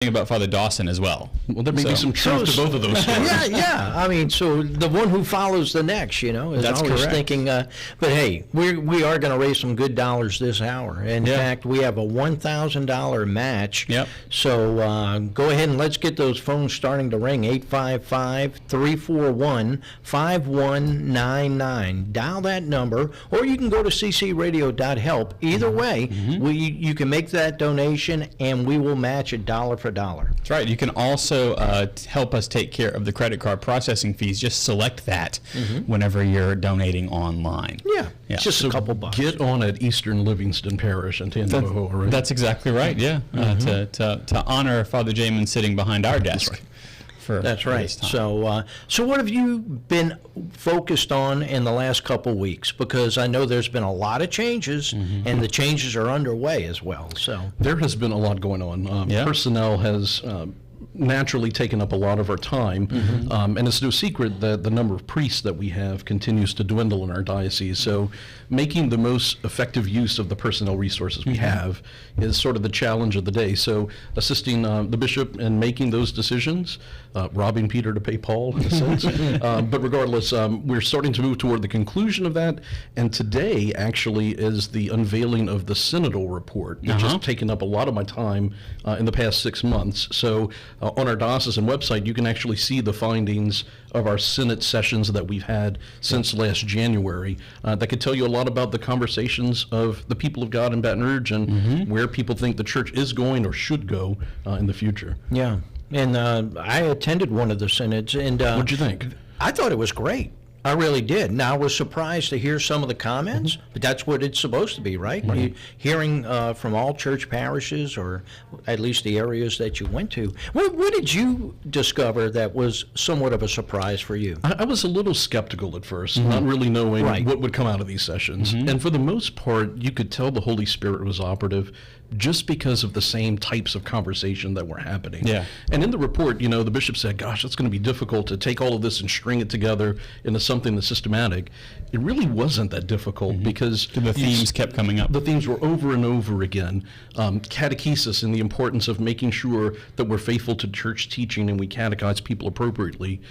about Father Dawson as well. Well, there may be some truth to both of those stories. Yeah. I mean, so the one who follows the next, is That's always correct. thinking, but hey, we are going to raise some good dollars this hour. In fact, we have a $1,000 match. Yep. So go ahead and let's get those phones starting to ring. 855-341-5199. Dial that number, or you can go to ccradio.help. Either way, you can make that donation, and we will match $1 for $1. That's right. You can also help us take care of the credit card processing fees. Just select that whenever you're donating online. Yeah. It's just a couple bucks. Get on at Eastern Livingston Parish in Tangipahoa, right? That's exactly right. Yeah. To honor Father Jamin sitting behind our desk. That's right. So what have you been focused on in the last couple weeks? Because I know there's been a lot of changes, and the changes are underway as well. So there has been a lot going on. Personnel has naturally taken up a lot of our time, and it's no secret that the number of priests that we have continues to dwindle in our diocese. So making the most effective use of the personnel resources we have is sort of the challenge of the day. So assisting the bishop in making those decisions, robbing Peter to pay Paul in a sense. But regardless, we're starting to move toward the conclusion of that, and today actually is the unveiling of the synodal report, which has taken up a lot of my time in the past 6 months. So on our diocesan website, you can actually see the findings of our synod sessions that we've had since last January. That could tell you a lot about the conversations of the people of God in Baton Rouge and where people think the church is going or should go in the future. yeah, and I attended one of the synods, and What'd you think? I thought it was great. I really did. Now, I was surprised to hear some of the comments, but that's what it's supposed to be, right? Hearing from all church parishes, or at least the areas that you went to. What did you discover that was somewhat of a surprise for you? I was a little skeptical at first, not really knowing what would come out of these sessions. And for the most part, you could tell the Holy Spirit was operative just because of the same types of conversation that were happening. Yeah. And in the report, the bishop said, gosh, it's going to be difficult to take all of this and string it together into something that's systematic. It really wasn't that difficult because The themes kept coming up. the themes were over and over again. Catechesis and the importance of making sure that we're faithful to church teaching and we catechize people appropriately.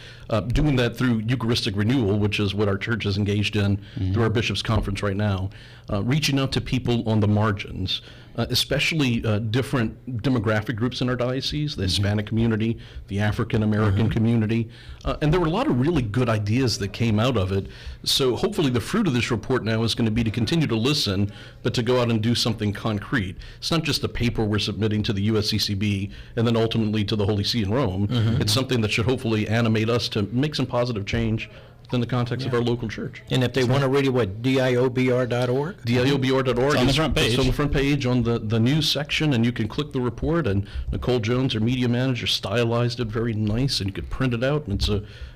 Doing that through Eucharistic renewal, which is what our church is engaged in through our bishops' conference right now. Reaching out to people on the margins, especially different demographic groups in our diocese, the Hispanic community, the African American community. And there were a lot of really good ideas that came out of it. So hopefully the fruit of this report now is going to be to continue to listen, but to go out and do something concrete. It's not just a paper we're submitting to the USCCB and then ultimately to the Holy See in Rome. It's something that should hopefully animate us to make some positive change within the context of our local church. And if they want to read it, what, diobr.org? diobr.org. It's on the front page. It's on the front page on the news section, and you can click the report, and Nicole Jones, our media manager, stylized it very nice, and you could print it out, and it's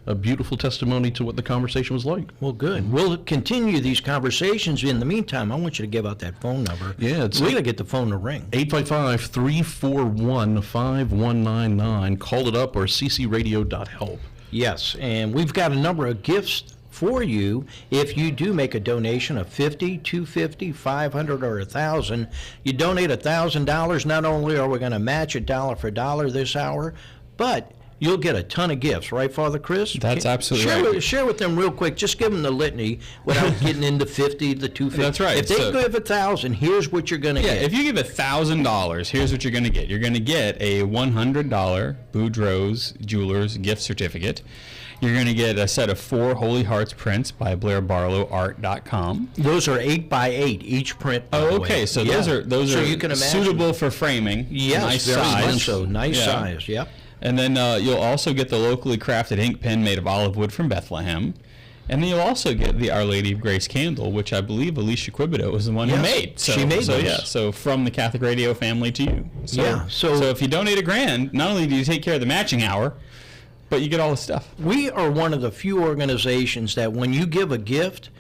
a beautiful testimony to what the conversation was like. Well, good. We'll continue these conversations. In the meantime, I want you to give out that phone number. Yeah, it's we got to get the phone to ring. 855-341-5199. Call it up or ccradio.help. Yes, and we've got a number of gifts for you if you do make a donation of $50, $250, $500, or $1,000. You donate $1,000. Not only are we going to match $1 for $1 this hour, but you'll get a ton of gifts, right, Father Chris? That's absolutely right. Share with them real quick. Just give them the litany without getting into 50, the 250. That's right. If they So- give 1,000, here's what you're going to get. If you give $1,000, here's what you're going to get. You're going to get a $100 Boudreaux's Jewelers gift certificate. You're going to get a set of 4 Holy Hearts prints by BlairBarlowArt.com. Those are 8 by 8 each print. by the way. Okay. So Yeah. those So are you can imagine. suitable for framing. Yes, nice very size. much so. Nice Yeah. size. Yep. And then you'll also get the locally crafted ink pen made of olive wood from Bethlehem. And then you'll also get the Our Lady of Grace candle, which I believe Alicia Quibido was the one who Yes, made. she made so those. yeah, so from the Catholic Radio family to you. So, Yeah, so if you donate $1,000, not only do you take care of the matching hour, but you get all the stuff. we are one of the few organizations that when you give a gift,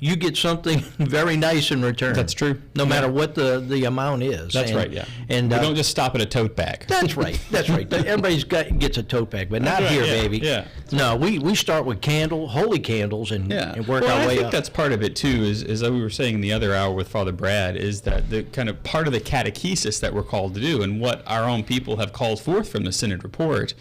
you get something very nice in return. That's true. No matter what the amount is. That's right, yeah. And we don't just stop at a tote bag. That's right. Everybody's gets a tote bag, but not here, yeah, baby. Yeah. No, we start with holy candles, and work our I way think up. that's part of it too. Is that we were saying in the other hour with Father Brad, is that the kind of part of the catechesis that we're called to do, and what our own people have called forth from the Synod report,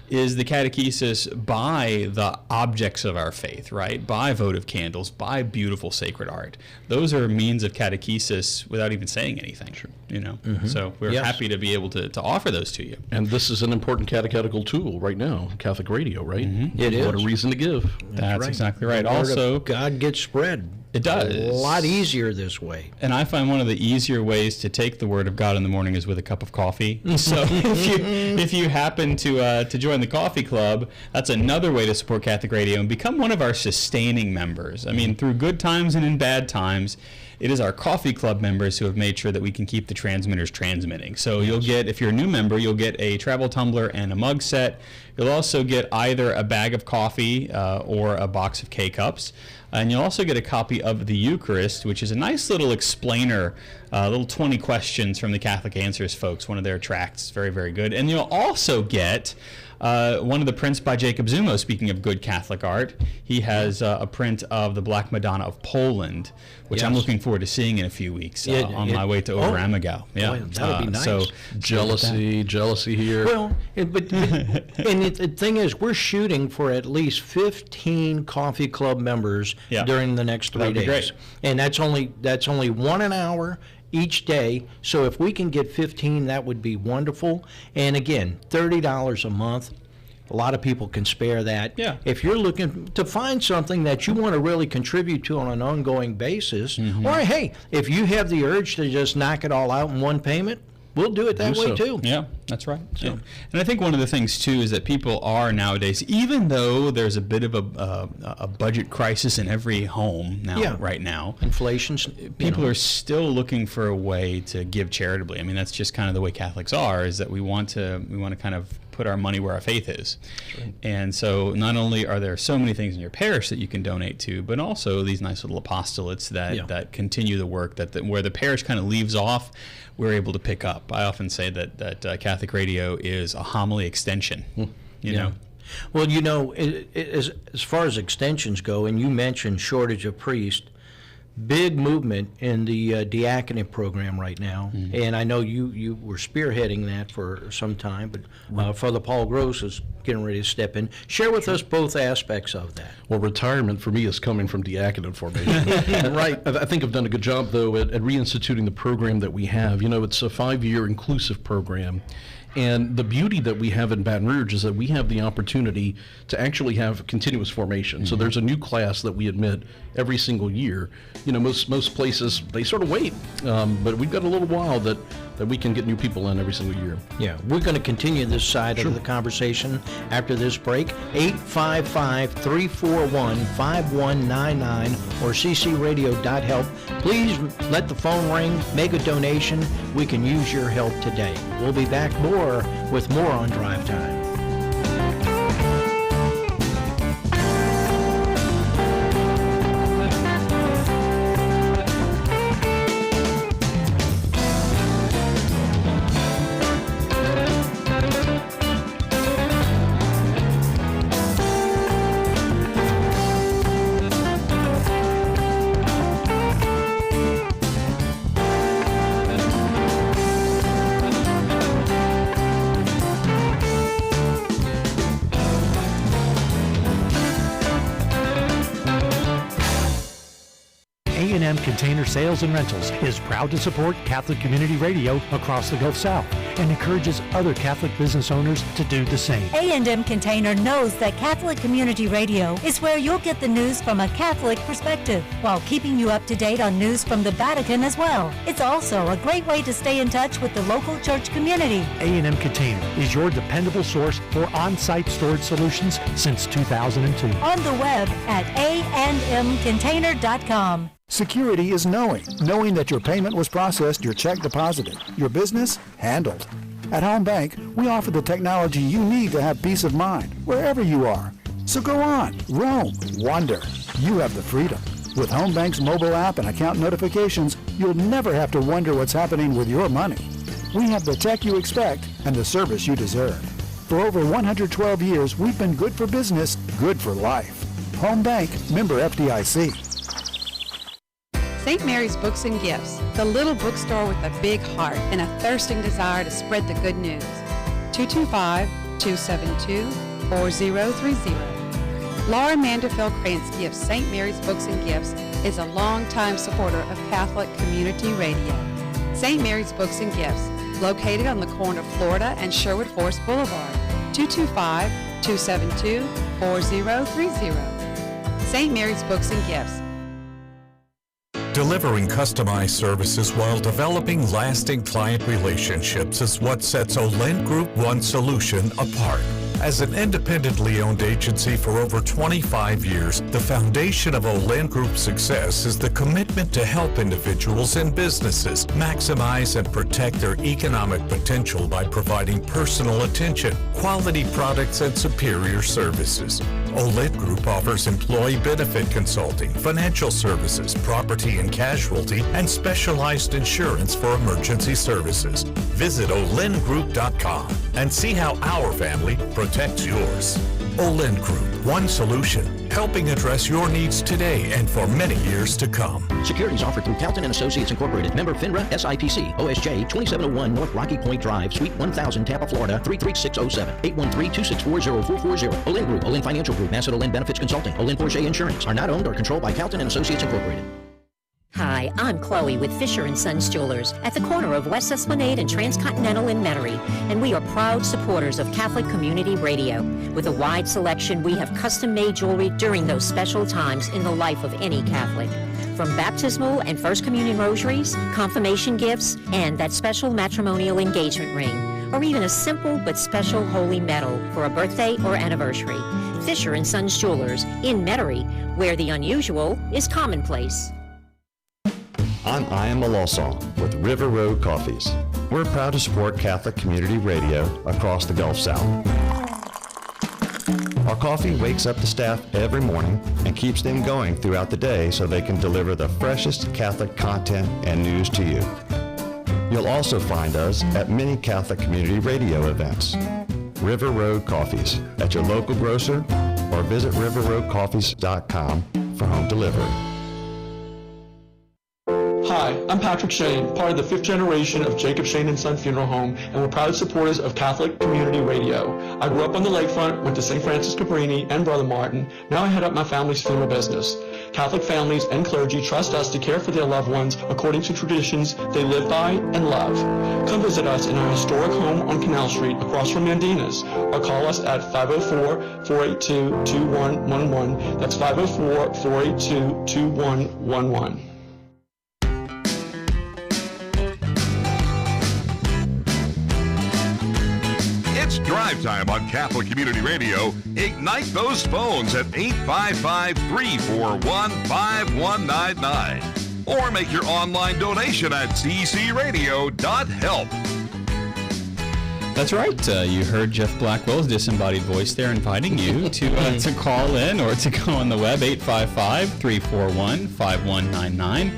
is the catechesis by the objects of our faith, right? By votive candles, by beautiful sacred art. Those are means of catechesis without even saying anything. Sure. You know, so we're happy to be able to offer those to you. And this is an important catechetical tool right now, Catholic radio, right? It is. What a reason to give. That's right. exactly right. The word Also, of God gets spread. It does. A lot easier this way. And I find one of the easier ways to take the Word of God in the morning is with a cup of coffee. So if you happen to join the coffee club, that's another way to support Catholic Radio and become one of our sustaining members. I mean, through good times and in bad times, it is our coffee club members who have made sure that we can keep the transmitters transmitting. So you'll get, if you're a new member, you'll get a travel tumbler and a mug set. You'll also get either a bag of coffee or a box of K-Cups. And you'll also get a copy of the Eucharist, which is a nice little explainer, little 20 questions from the Catholic Answers folks, one of their tracts. Very, very good. And you'll also get one of the prints by Jacob Zumo. Speaking of good Catholic art, he has a print of the Black Madonna of Poland, which I'm looking forward to seeing in a few weeks on my way to Oberammergau. Boy, that would be nice. So Jealousy here. Well, and the thing is, we're shooting for at least 15 coffee club members during the next 3 days. That'd be great. And that's only 1 an hour each day. So if we can get 15, that would be wonderful. And again, $30 a month. A lot of people can spare that. Yeah. If you're looking to find something that you want to really contribute to on an ongoing basis, or hey, if you have the urge to just knock it all out in one payment, we'll do it that way too. Yeah, that's right. Yeah. And I think one of the things too is that people are nowadays, even though there's a bit of a budget crisis in every home right now, Inflation's, people are still looking for a way to give charitably. I mean, that's just kind of the way Catholics are, is that we want to kind of put our money where our faith is. Right. And so not only are there so many things in your parish that you can donate to, but also these nice little apostolates that continue the work that where the parish kind of leaves off, we're able to pick up. I often say that Catholic Radio is a homily extension. You know. Well, you know, as far as extensions go, and you mentioned shortage of priests, big movement in the diaconate program right now, and I know you were spearheading that for some time, but Father Paul Gross is getting ready to step in. Share with us both aspects of that. Well, retirement for me is coming from diaconate formation. Right. I think I've done a good job, though, at reinstituting the program that we have. You know, it's a 5-year inclusive program. And the beauty that we have in Baton Rouge is that we have the opportunity to actually have continuous formation. So there's a new class that we admit every single year. You know, most places, they sort of wait. But we've got a little while that we can get new people in every single year. Yeah, we're going to continue this side of the conversation after this break. 855-341-5199 or ccradio.help. Please let the phone ring, make a donation. We can use your help today. We'll be back with more on Drive Time. A&M Container Sales and Rentals is proud to support Catholic Community Radio across the Gulf South and encourages other Catholic business owners to do the same. A&M Container knows that Catholic Community Radio is where you'll get the news from a Catholic perspective, while keeping you up to date on news from the Vatican as well. It's also a great way to stay in touch with the local church community. A&M Container is your dependable source for on-site storage solutions since 2002. On the web at andmcontainer.com. Security is knowing that your payment was processed, your check deposited, your business handled. At Home Bank, we offer the technology you need to have peace of mind wherever you are. So go on, roam, wander. You have the freedom. With Home Bank's mobile app and account notifications, you'll never have to wonder what's happening with your money. We have the tech you expect and the service you deserve. For over 112 years, we've been good for business, good for life. Home Bank, member FDIC. St. Mary's Books and Gifts, the little bookstore with a big heart and a thirsting desire to spread the good news. 225-272-4030. Laura Manderfeld Krantz Gifts St. Mary's Books and Gifts is a longtime supporter of Catholic Community Radio. St. Mary's Books and Gifts, located on the corner of Florida and Sherwood Forest Boulevard. 225-272-4030. St. Mary's Books and Gifts. Delivering customized services while developing lasting client relationships is what sets Olin Group One Solution apart. As an independently owned agency for over 25 years, the foundation of Olin Group's success is the commitment to help individuals and businesses maximize and protect their economic potential by providing personal attention, quality products, and superior services. Olin Group offers employee benefit consulting, financial services, property and casualty, and specialized insurance for emergency services. Visit olingroup.com and see how our family protects yours. Olin Group, one solution, helping address your needs today and for many years to come. Securities offered through Calton and Associates Incorporated. Member FINRA, SIPC, OSJ, 2701 North Rocky Point Drive, Suite 1000, Tampa, Florida, 33607. 813-264-0440. Olin Group, Olin Financial Group, Massett Olin Benefits Consulting, Olin Porsche Insurance are not owned or controlled by Calton and Associates Incorporated. Hi, I'm Chloe with Fisher & Sons Jewelers at the corner of West Esplanade and Transcontinental in Metairie, and we are proud supporters of Catholic Community Radio. With a wide selection, we have custom-made jewelry during those special times in the life of any Catholic. From baptismal and First Communion rosaries, confirmation gifts, and that special matrimonial engagement ring, or even a simple but special holy medal for a birthday or anniversary. Fisher & Sons Jewelers in Metairie, where the unusual is commonplace. I'm Ian Malosong with River Road Coffees. We're proud to support Catholic Community Radio across the Gulf South. Our coffee wakes up the staff every morning and keeps them going throughout the day so they can deliver the freshest Catholic content and news to you. You'll also find us at many Catholic Community Radio events. River Road Coffees at your local grocer or visit riverroadcoffees.com for home delivery. Hi, I'm Patrick Shane, part of the 5th generation of Jacob Shane & Son Funeral Home, and we're proud supporters of Catholic Community Radio. I grew up on the lakefront, went to St. Francis Cabrini and Brother Martin. Now I head up my family's funeral business. Catholic families and clergy trust us to care for their loved ones according to traditions they live by and love. Come visit us in our historic home on Canal Street across from Mandina's, or call us at 504-482-2111. That's 504-482-2111. Drive Time on Catholic Community Radio. Ignite those phones at 855-341-5199. Or make your online donation at ccradio.help. That's right. You heard Jeff Blackwell's disembodied voice there inviting you to call in or to go on the web, 855-341-5199.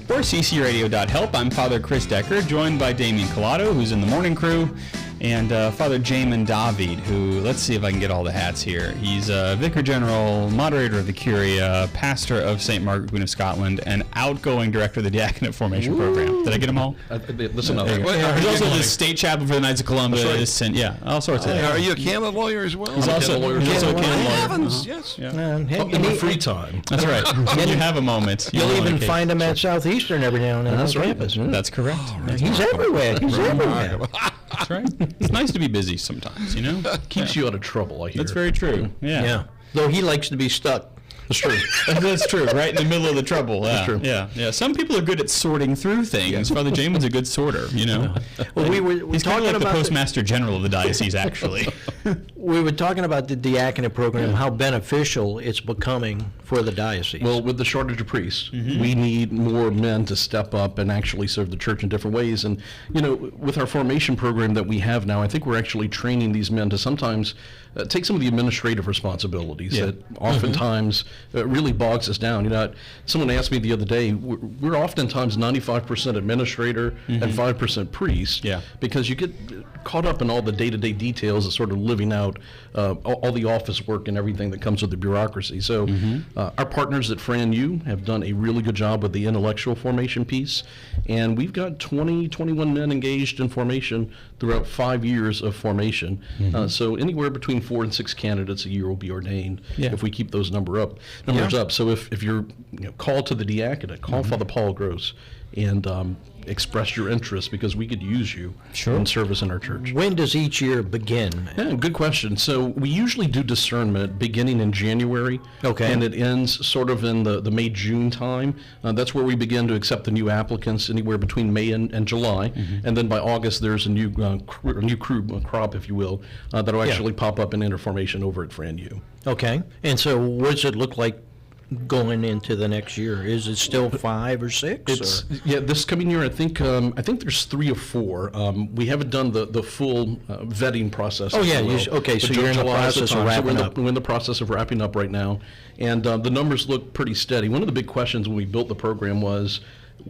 Or ccradio.help. I'm Father Chris Decker, joined by Damien Collado, who's in the morning crew, and Father Jamin David, who, let's see if I can get all the hats here. He's Vicar General, moderator of the Curia, pastor of St. Margaret Queen of Scotland, and outgoing director of the Diaconate Formation Program. Did I get them all? Listen up. He's also the state chaplain for the Knights of Columbus, and all sorts of things. Are you a canon lawyer as well? He's also a canon lawyer. Heavens, yes. In the free time. That's right. When you have a moment. You'll even find him at Southeastern every now and then on campus. That's correct. He's everywhere. He's everywhere. That's right. It's nice to be busy sometimes, you know? Keeps you out of trouble, I hear. That's very true. Yeah. Though he likes to be stuck. That's true. That's true. Right in the middle of the trouble. Yeah. That's true. Yeah. Some people are good at sorting through things. Father Jamin's a good sorter, you know? Well, He's kind talking of like the about Postmaster General of the diocese, actually. we were talking about the diaconate program, how beneficial it's becoming for the diocese. Well, with the shortage of priests, we need more men to step up and actually serve the church in different ways. And, with our formation program that we have now, I think we're actually training these men to sometimes take some of the administrative responsibilities that oftentimes really bogs us down. Someone asked me the other day, we're oftentimes 95% administrator and 5% priest, because you get caught up in all the day-to-day details of sort of living out all the office work and everything that comes with the bureaucracy. So our partners at Fran U have done a really good job with the intellectual formation piece, and we've got 21 men engaged in formation throughout 5 years of formation. So anywhere between 4 and 6 candidates a year will be ordained if we keep those numbers up. So if you're called to the diaconate, call Father Paul Gross and express your interest, because we could use you in service in our church. When does each year begin? Yeah, good question. So we usually do discernment beginning in January, and it ends sort of in the May-June time. That's where we begin to accept the new applicants, anywhere between May and July, and then by August there's a new crop, if you will, that'll actually pop up in interformation over at Fran U. Okay, and so what does it look like going into the next year? Is it still 5 or 6? This coming year I think there's 3 or 4. We haven't done the full vetting process. So you're in the process of wrapping up. We're in the process of wrapping up right now, and the numbers look pretty steady. One of the big questions when we built the program was,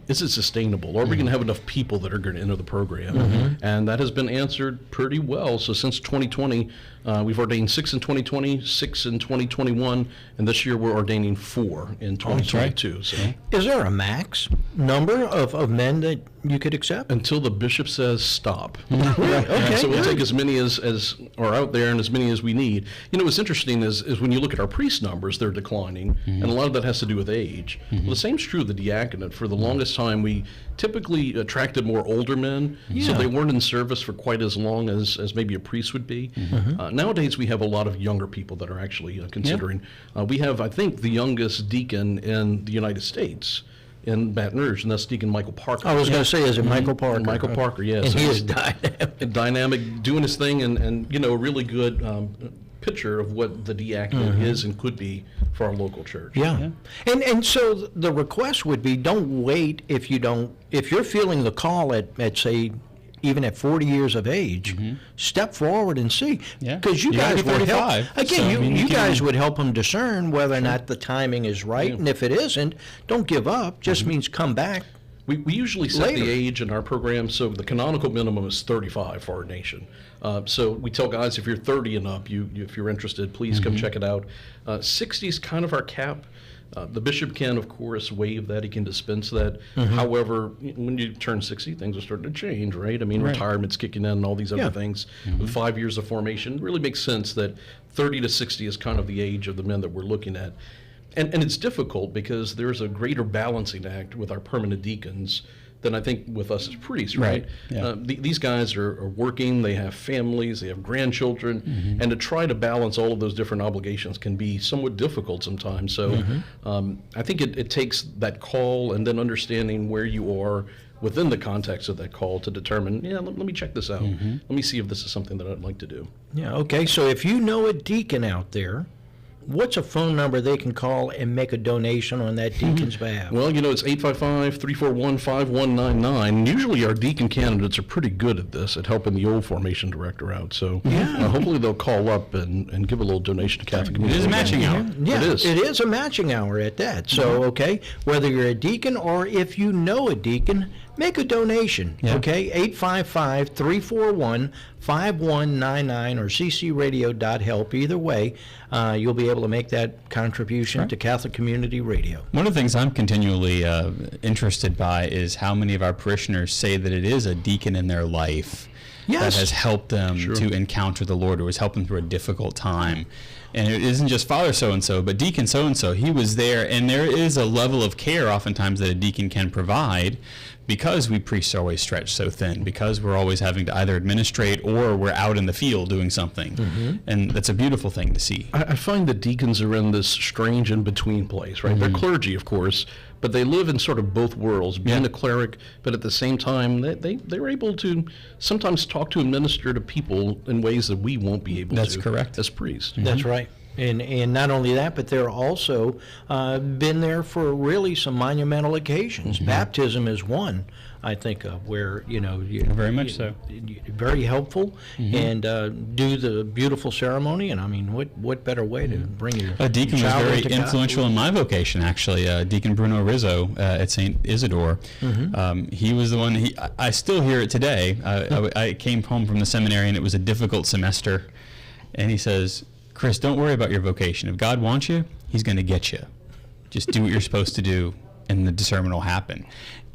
is it sustainable? Are we going to have enough people that are going to enter the program? And that has been answered pretty well. So since 2020, we've ordained 6 in 2020, 6 in 2021, and this year we're ordaining 4 in 2022. So, is there a max number of men that you could accept? Until the bishop says stop. So we'll take as many as are out there and as many as we need. What's interesting is when you look at our priest numbers, they're declining, and a lot of that has to do with age. Well, the same's true of the diaconate. For the longest time, we typically attracted more older men, so they weren't in service for quite as long as maybe a priest would be. Nowadays, we have a lot of younger people that are actually considering. We have, I think, the youngest deacon in the United States in Baton Rouge, and that's Deacon Michael Parker. I was going to say, is it Michael Parker? Michael Parker, yes. And he is dynamic. Doing his thing, and a really good picture of what the diaconate is and could be for our local church. And so the request would be, don't wait if you're feeling the call at say, even at 40 years of age, step forward and see. Because you guys would help. Again, you guys would help them discern whether or not the timing is right. And if it isn't, don't give up. Just means come back. We usually set the age in our program, so the canonical minimum is 35 for our nation. So we tell guys, if you're 30 and up, if you're interested, please come check it out. 60 is kind of our cap. The bishop can, of course, waive that. He can dispense that. However, when you turn 60, things are starting to change, right? I mean, retirement's kicking in and all these other things. With 5 years of formation, it really makes sense that 30 to 60 is kind of the age of the men that we're looking at. And it's difficult because there's a greater balancing act with our permanent deacons than I think with us as priests, right? These guys are working, they have families, they have grandchildren, and to try to balance all of those different obligations can be somewhat difficult sometimes. So I think it takes that call and then understanding where you are within the context of that call to determine, let me check this out. Let me see if this is something that I'd like to do. Okay, so if you know a deacon out there, what's a phone number they can call and make a donation on that deacon's behalf? Well, it's 855-341-5199. Usually our deacon candidates are pretty good at this, at helping the old formation director out. So hopefully they'll call up and give a little donation to Catholic Community. It is a matching hour. Yeah, it is a matching hour at that. So, whether you're a deacon or if you know a deacon, make a donation, 855-341-5199 or ccradio.help. Either way, you'll be able to make that contribution to Catholic Community Radio. One of the things I'm continually interested by is how many of our parishioners say that it is a deacon in their life that has helped them to encounter the Lord, or has helped them through a difficult time. And it isn't just Father so-and-so, but Deacon so-and-so. He was there, and there is a level of care oftentimes that a deacon can provide, because we priests are always stretched so thin, because we're always having to either administrate or we're out in the field doing something. And that's a beautiful thing to see. I find that deacons are in this strange in-between place, right? They're clergy, of course, but they live in sort of both worlds, being a cleric, but at the same time, they're able to sometimes talk to and minister to people in ways that we won't be able That's to correct. as priests. That's right. And not only that, but they're also been there for really some monumental occasions. Baptism is one I think of where, very much so. Very helpful and do the beautiful ceremony. And I mean, what better way to bring your A deacon was child very into God? influential in my vocation, actually. Deacon Bruno Rizzo at St. Isidore. He was the one, I still hear it today. I came home from the seminary and it was a difficult semester. And he says, Chris, don't worry about your vocation. If God wants you, he's going to get you. Just do what you're supposed to do, and the discernment will happen.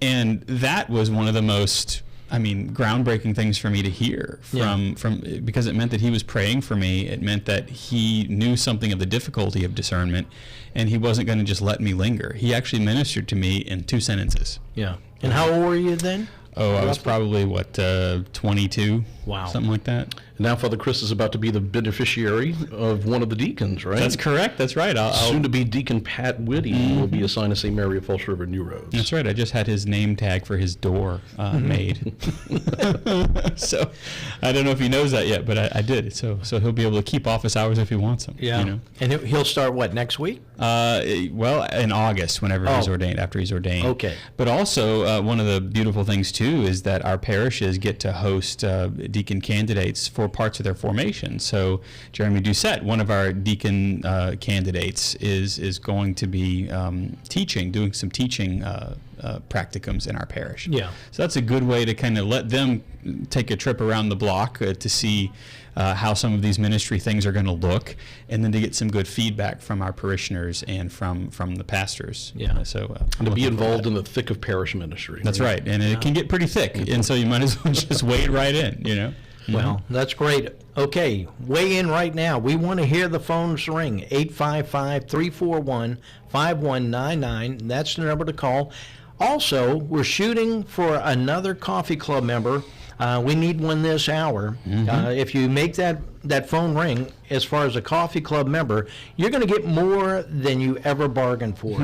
And that was one of the most, groundbreaking things for me to hear from because it meant that he was praying for me. It meant that he knew something of the difficulty of discernment, and he wasn't going to just let me linger. He actually ministered to me in 2 sentences. Yeah. And how old were you then? Oh, I was probably, 22? Wow. Something like that. Now Father Chris is about to be the beneficiary of one of the deacons, right? That's correct. That's right. Soon to be Deacon Pat Whitty will be assigned to St. Mary of Falls River New Roads. That's right. I just had his name tag for his door made. So I don't know if he knows that yet, but I did. So he'll be able to keep office hours if he wants them. Yeah. And he'll start what, next week? Well, in August, whenever he's ordained, after he's ordained. Okay. But also, one of the beautiful things, too, is that our parishes get to host deacon candidates for parts of their formation. So Jeremy Doucette, one of our deacon candidates, is going to be doing some teaching practicums in our parish. Yeah. So that's a good way to kind of let them take a trip around the block to see how some of these ministry things are going to look, and then to get some good feedback from our parishioners and from the pastors. Yeah. And to be involved in the thick of parish ministry. That's right. And it can get pretty thick, and so you might as well just wade right in, Well, that's great. Okay, weigh in right now. We want to hear the phones ring. 855-341-5199. That's the number to call. Also, we're shooting for another coffee club member. We need one this hour. If you make that phone ring, as far as a coffee club member, you're going to get more than you ever bargained for.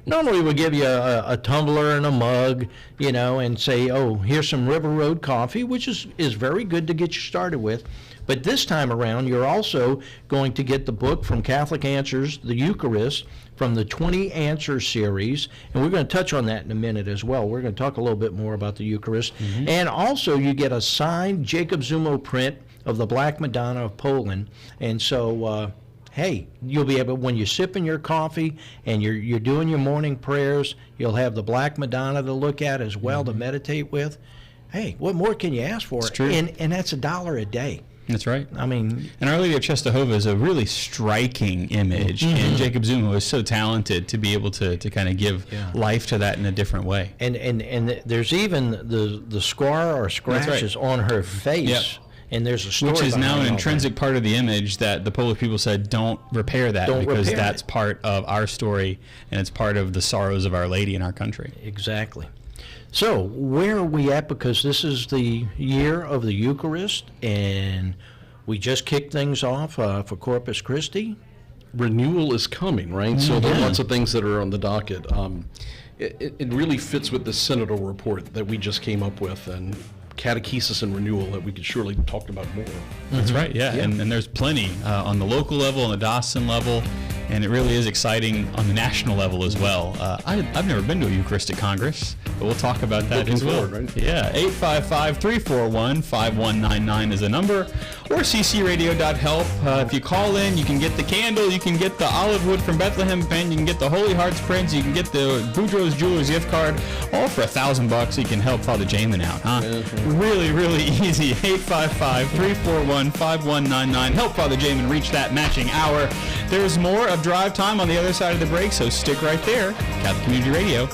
Normally we'll give you a tumbler and a mug, and say, oh, here's some River Road coffee, which is very good to get you started with. But this time around, you're also going to get the book from Catholic Answers, the Eucharist, from the 20 Answers series, and we're going to touch on that in a minute as well. We're going to talk a little bit more about the Eucharist. And also, you get a signed Jacob Zumo print of the Black Madonna of Poland. And so, hey, you'll be able, when you're sipping your coffee and you're doing your morning prayers, you'll have the Black Madonna to look at as well to meditate with. Hey, what more can you ask for? It's true. And that's $1 a day. That's right. I mean, and Our Lady of Czestochowa is a really striking image, and Jacob Zumo is so talented to be able to kind of give life to that in a different way. And there's even the scar or scratches on her face. Yep. And there's a story which is now behind an all intrinsic part of the image that the Polish people said, don't repair that, because that's part of our story, and it's part of the sorrows of Our Lady in our country. Exactly. So, where are we at? Because this is the year of the Eucharist, and we just kicked things off for Corpus Christi. Renewal is coming, right? So there are lots of things that are on the docket. It really fits with the Synodal report that we just came up with, and catechesis and renewal that we could surely talk about more. That's right, yeah. And there's plenty on the local level, on the diocesan level, and it really is exciting on the national level as well. I've never been to a Eucharistic Congress, but we'll talk about that as well. Forward, right? Yeah, 855-341-5199 is the number, or ccradio.help. If you call in, you can get the candle, you can get the olive wood from Bethlehem pen, you can get the Holy Hearts prints, you can get the Boudreaux's Jewelers gift card, all for $1,000 so you can help Father Jamin out, huh? Really, really easy. 855-341-5199. Help Father Jamin reach that matching hour. There's more of Drive Time on the other side of the break, so stick right there. Catholic Community Radio.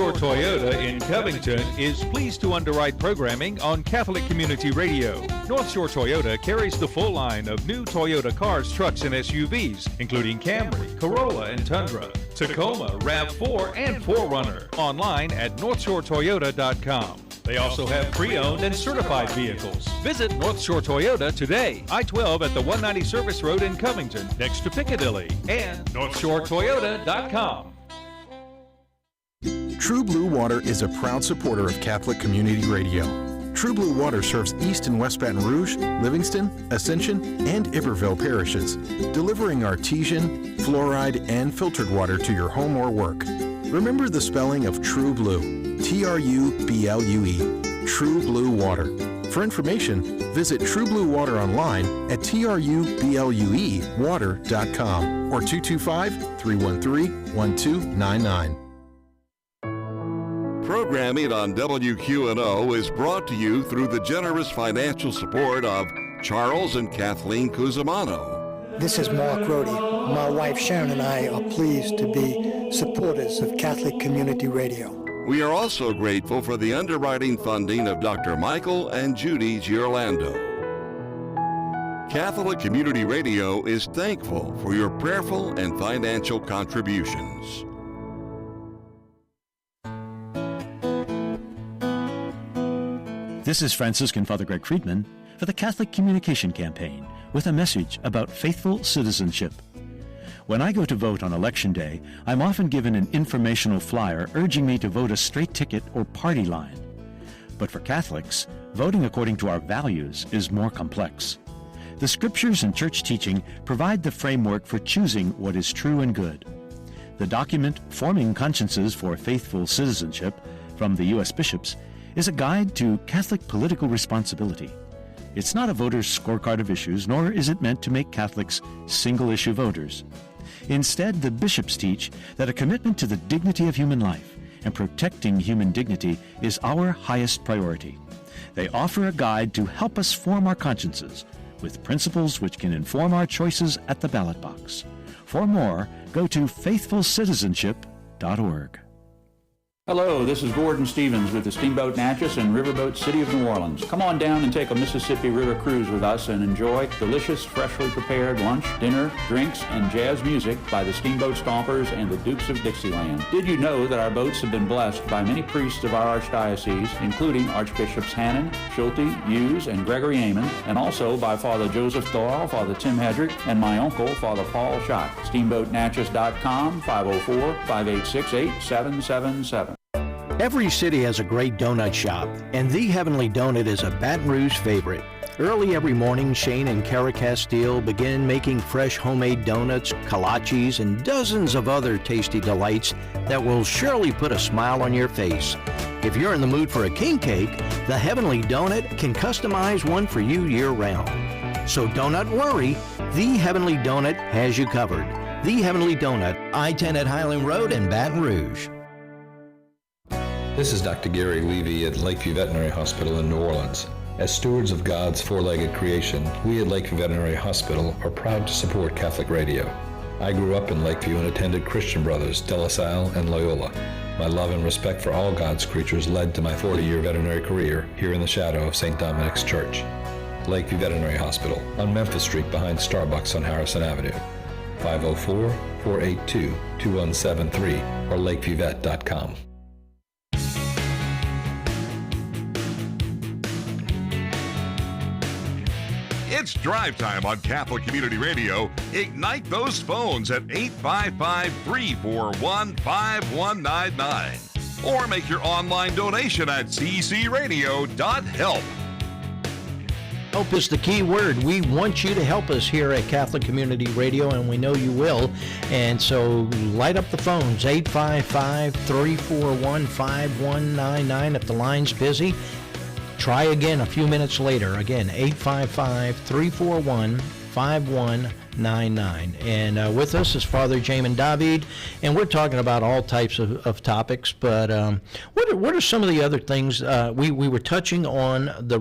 Shore Toyota in Covington is pleased to underwrite programming on Catholic Community Radio. North Shore Toyota carries the full line of new Toyota cars, trucks, and SUVs, including Camry, Corolla, and Tundra, Tacoma, RAV4, and 4Runner. Online at NorthshoreToyota.com. They also have pre-owned and certified vehicles. Visit North Shore Toyota today. I-12 at the 190 Service Road in Covington, next to Piccadilly, and NorthshoreToyota.com. True Blue Water is a proud supporter of Catholic Community Radio. True Blue Water serves East and West Baton Rouge, Livingston, Ascension, and Iberville parishes, delivering artesian, fluoride, and filtered water to your home or work. Remember the spelling of True Blue, T-R-U-B-L-U-E, True Blue Water. For information, visit True Blue Water online at TRUBLUEwater.com or 225-313-1299. Programming on WQNO is brought to you through the generous financial support of Charles and Kathleen Cusimano. This is Mark Rohde. My wife Sharon and I are pleased to be supporters of Catholic Community Radio. We are also grateful for the underwriting funding of Dr. Michael and Judy Girlando. Catholic Community Radio is thankful for your prayerful and financial contributions. This is Franciscan Father Greg Friedman for the Catholic Communication Campaign with a message about faithful citizenship. When I go to vote on Election Day, I'm often given an informational flyer urging me to vote a straight ticket or party line. But for Catholics, voting according to our values is more complex. The Scriptures and church teaching provide the framework for choosing what is true and good. The document, Forming Consciences for Faithful Citizenship, from the U.S. Bishops, is a guide to Catholic political responsibility. It's not a voter's scorecard of issues, nor is it meant to make Catholics single-issue voters. Instead, the bishops teach that a commitment to the dignity of human life and protecting human dignity is our highest priority. They offer a guide to help us form our consciences with principles which can inform our choices at the ballot box. For more, go to faithfulcitizenship.org. Hello, this is Gordon Stevens with the Steamboat Natchez and Riverboat City of New Orleans. Come on down and take a Mississippi River cruise with us and enjoy delicious, freshly prepared lunch, dinner, drinks, and jazz music by the Steamboat Stompers and the Dukes of Dixieland. Did you know that our boats have been blessed by many priests of our archdiocese, including Archbishops Hannon, Schulte, Hughes, and Gregory Amon, and also by Father Joseph Doyle, Father Tim Hedrick, and my uncle, Father Paul Schott. SteamboatNatchez.com, 504-586-8777. Every city has a great donut shop, and The Heavenly Donut is a Baton Rouge favorite. Early every morning, Shane and Kara Castile begin making fresh homemade donuts, kolaches, and dozens of other tasty delights that will surely put a smile on your face. If you're in the mood for a king cake, The Heavenly Donut can customize one for you year-round. So don't worry, The Heavenly Donut has you covered. The Heavenly Donut, I-10 at Highland Road in Baton Rouge. This is Dr. Gary Levy at Lakeview Veterinary Hospital in New Orleans. As stewards of God's four-legged creation, we at Lakeview Veterinary Hospital are proud to support Catholic radio. I grew up in Lakeview and attended Christian Brothers, De La Salle, and Loyola. My love and respect for all God's creatures led to my 40-year veterinary career here in the shadow of St. Dominic's Church. Lakeview Veterinary Hospital on Memphis Street behind Starbucks on Harrison Avenue. 504-482-2173 or lakeviewvet.com. It's drive time on Catholic Community Radio. Ignite those phones at 855-341-5199 or make your online donation at ccradio.help. Help is the key word. We want you to help us here at Catholic Community Radio, and we know you will. And so light up the phones, 855-341-5199 if the line's busy. Try again a few minutes later. Again, 855-341-5199. And with us is Father Jamin David, and we're talking about all types of topics. But what are some of the other things? We were touching on the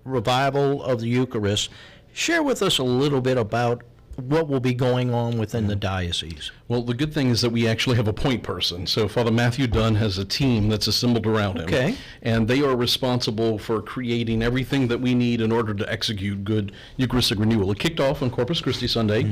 revival of the Eucharist. Share with us a little bit about what will be going on within the diocese? Well, the good thing is that we actually have a point person. So Father Matthew Dunn has a team that's assembled around him. Okay. And they are responsible for creating everything that we need in order to execute good Eucharistic renewal. It kicked off on Corpus Christi Sunday.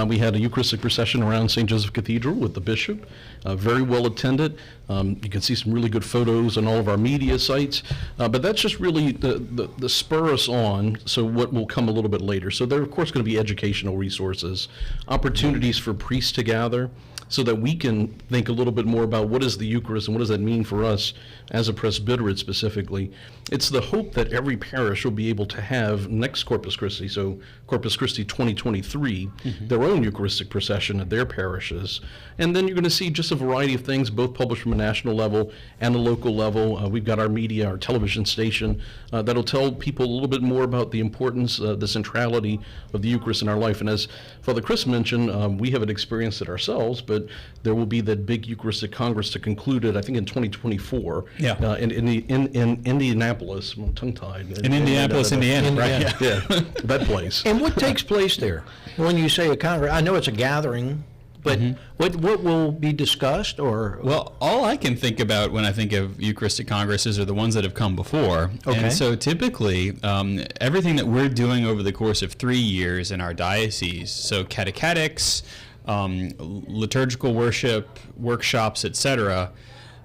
We had a Eucharistic procession around St. Joseph Cathedral with the bishop, very well attended. You can see some really good photos on all of our media sites. But that's just really the spur us on, so what will come a little bit later. So there are, of course, going to be educational resources, opportunities for priests to gather, so that we can think a little bit more about what is the Eucharist and what does that mean for us as a presbyterate specifically. It's the hope that every parish will be able to have next Corpus Christi, so Corpus Christi 2023, their own Eucharistic procession at their parishes. And then you're going to see just a variety of things, both published from a national level and a local level. We've got our media, our television station, that'll tell people a little bit more about the importance, the centrality of the Eucharist in our life. And as Father Chris mentioned, we haven't experienced it ourselves, but there will be that big Eucharistic Congress to conclude it, I think, in 2024. Yeah. In Indianapolis, I'm tongue-tied. In Indianapolis, Indiana, right? Yeah, that place. And what takes place there? When you say a congress, I know it's a gathering, but what will be discussed, or? Well, all I can think about when I think of Eucharistic Congresses are the ones that have come before. Okay. And so typically, everything that we're doing over the course of 3 years in our diocese, so catechetics, liturgical worship, workshops, etc.,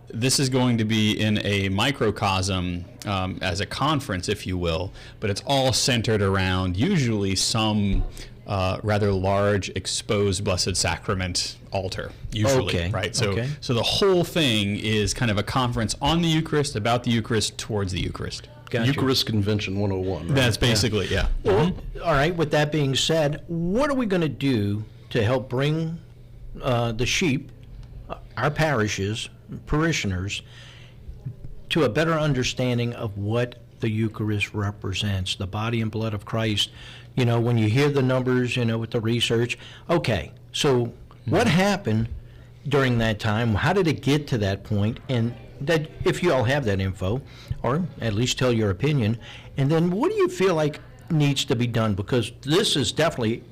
this is going to be in a microcosm as a conference, if you will, but it's all centered around usually some rather large exposed Blessed Sacrament altar, usually, Okay. right? So, Okay. so the whole thing is kind of a conference on the Eucharist, about the Eucharist, towards the Eucharist. Gotcha. Eucharist Convention 101. Right? That's basically, yeah. Well, all right, with that being said, what are we going to do to help bring the sheep, our parishes, parishioners, to a better understanding of what the Eucharist represents, the body and blood of Christ? You know, when you hear the numbers, you know, with the research, okay, so what happened during that time? How did it get to that point? And that, if you all have that info, or at least tell your opinion, and then what do you feel like needs to be done? Because this is definitely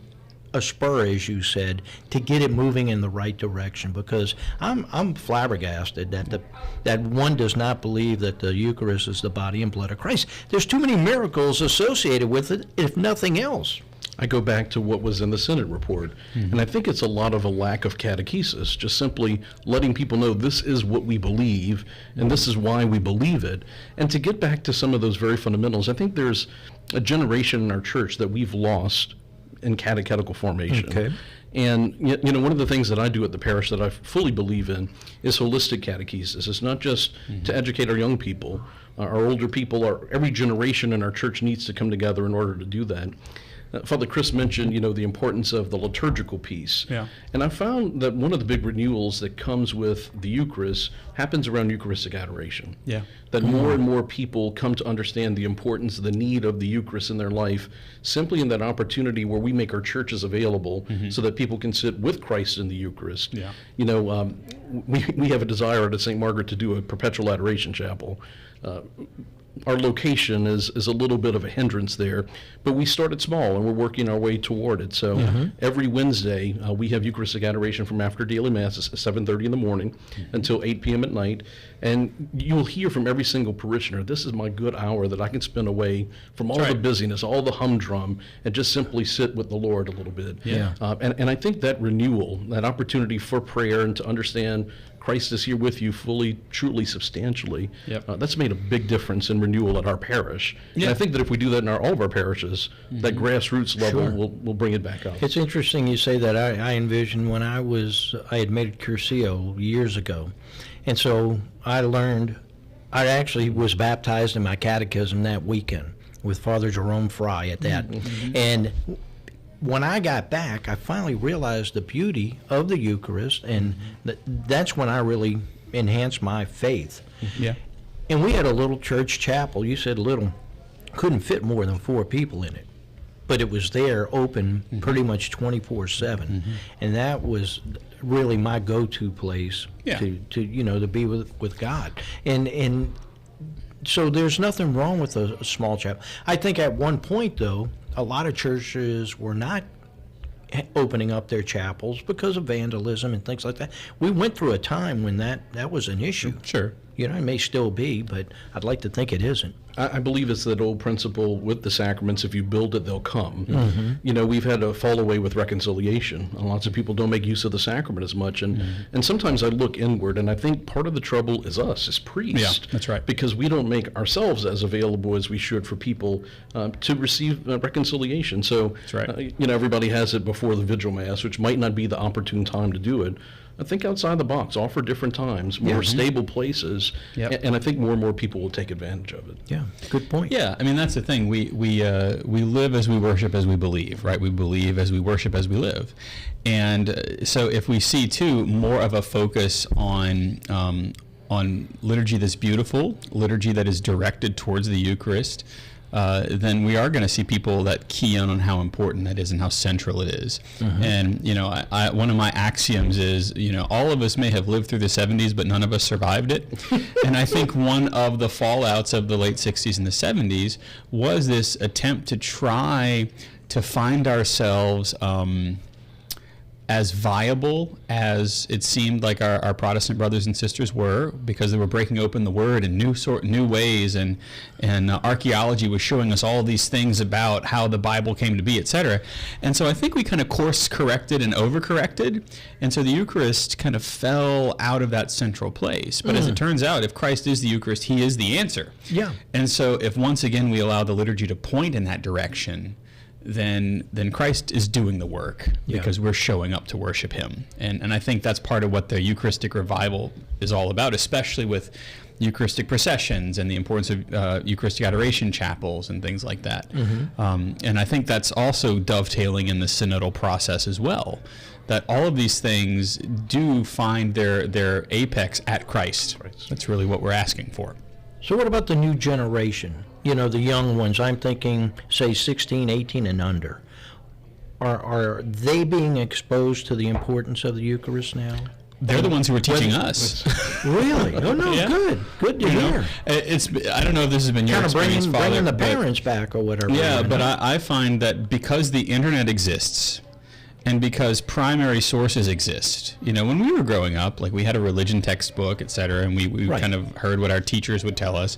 a spur, as you said, to get it moving in the right direction, because I'm flabbergasted that one does not believe that the Eucharist is the body and blood of Christ. There's too many miracles associated with it, if nothing else. I go back to what was in the Synod report, and I think it's a lot of a lack of catechesis, just simply letting people know this is what we believe, and this is why we believe it. And to get back to some of those very fundamentals, I think there's a generation in our church that we've lost in catechetical formation. Okay. And you know, one of the things that I do at the parish that I fully believe in is holistic catechesis. It's not just to educate our young people, our older people, every generation in our church needs to come together in order to do that. Father Chris mentioned, you know, the importance of the liturgical piece. Yeah. And I found that one of the big renewals that comes with the Eucharist happens around Eucharistic adoration. Yeah. That more and more people come to understand the importance, the need of the Eucharist in their life, simply in that opportunity where we make our churches available so that people can sit with Christ in the Eucharist. Yeah. You know, we have a desire at St. Margaret to do a perpetual adoration chapel. Our location is a little bit of a hindrance there, but we started small and we're working our way toward it. So every Wednesday we have Eucharistic adoration from after daily Mass at 7:30 in the morning until 8 p.m. at night. And you'll hear from every single parishioner, this is my good hour that I can spend away from all the busyness, all the humdrum, and just simply sit with the Lord a little bit. Yeah. And I think that renewal, that opportunity for prayer and to understand Christ is here with you fully, truly, substantially. Yep. That's made a big difference in renewal at our parish. Yeah. And I think that if we do that in all of our parishes, that grassroots level will bring it back up. It's interesting you say that. I envisioned when I had made Curcio years ago. And so I actually was baptized in my catechism that weekend with Father Jerome Fry at that. And when I got back, I finally realized the beauty of the Eucharist, and that's when I really enhanced my faith. Yeah. And we had a little church chapel. You said little. Couldn't fit more than 4 people in it. But it was there, open pretty much 24/7. And that was really my go-to place to be with God. And so there's nothing wrong with a small chapel. I think at one point, though, a lot of churches were not opening up their chapels because of vandalism and things like that. We went through a time when that was an issue. Sure. You know, it may still be, but I'd like to think it isn't. I believe it's that old principle with the sacraments, if you build it, they'll come. Mm-hmm. You know, we've had a fall away with reconciliation. Lots of people don't make use of the sacrament as much. And sometimes I look inward, and I think part of the trouble is us, as priests. Yeah, that's right. Because we don't make ourselves as available as we should for people to receive reconciliation. So, that's right. You know, everybody has it before the Vigil Mass, which might not be the opportune time to do it. I think outside the box, offer different times, more stable places, and I think more and more people will take advantage of it. Yeah, good point. Yeah, I mean, that's the thing. We live as we worship as we believe, right? We believe as we worship as we live. And so if we see, too, more of a focus on liturgy that's beautiful, liturgy that is directed towards the Eucharist, then we are going to see people that key in on how important that is and how central it is. Mm-hmm. And, you know, one of my axioms is, you know, all of us may have lived through the 70s, but none of us survived it. And I think one of the fallouts of the late 60s and the 70s was this attempt to try to find ourselves as viable as it seemed like our Protestant brothers and sisters were, because they were breaking open the Word in new ways, and archaeology was showing us all these things about how the Bible came to be, etc. And so I think we kind of course corrected and overcorrected, and so the Eucharist kind of fell out of that central place. But as it turns out, if Christ is the Eucharist, He is the answer. Yeah. And so if once again we allow the liturgy to point in that direction, then Christ is doing the work, because we're showing up to worship Him. And I think that's part of what the Eucharistic revival is all about, especially with Eucharistic processions and the importance of Eucharistic adoration chapels and things like that. Mm-hmm. And I think that's also dovetailing in the synodal process as well, that all of these things do find their apex at Christ. That's really what we're asking for. So what about the new generation? You know, the young ones, I'm thinking, say, 16, 18 and under. Are they being exposed to the importance of the Eucharist now? They're the ones who are teaching us. Really? Oh, no, Yeah. Good to hear. I don't know if this has been your Kind of experience, Father. bringing the parents back or whatever. Yeah, but I find that because the internet exists, and because primary sources exist, you know, when we were growing up, like we had a religion textbook, et cetera, and we kind of heard what our teachers would tell us.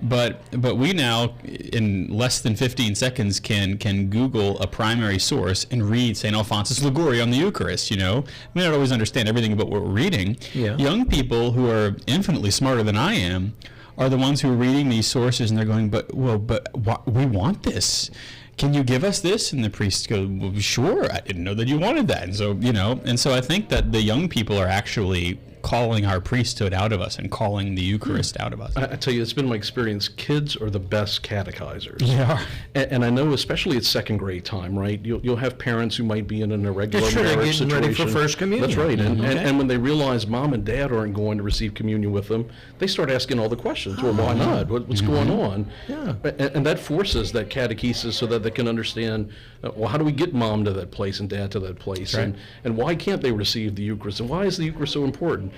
But we now, in less than 15 seconds, can Google a primary source and read St. Alphonsus Liguori on the Eucharist, you know? We don't always understand everything about what we're reading. Yeah. Young people who are infinitely smarter than I am are the ones who are reading these sources, and they're going, but we want this. Can you give us this? And the priests go, well, sure, I didn't know that you wanted that. And so, you know, and so I think that the young people are actually calling our priesthood out of us and calling the Eucharist out of us. I tell you, it's been my experience, kids are the best catechizers. Yeah. And I know, especially at second grade time, right? You'll have parents who might be in an irregular marriage situation. Ready for First Communion. That's right. And when they realize mom and dad aren't going to receive communion with them, they start asking all the questions. Well, why not? What's going on? Yeah. And that forces that catechesis so that they can understand, well, how do we get mom to that place and dad to that place? Right. And why can't they receive the Eucharist? And why is the Eucharist so important?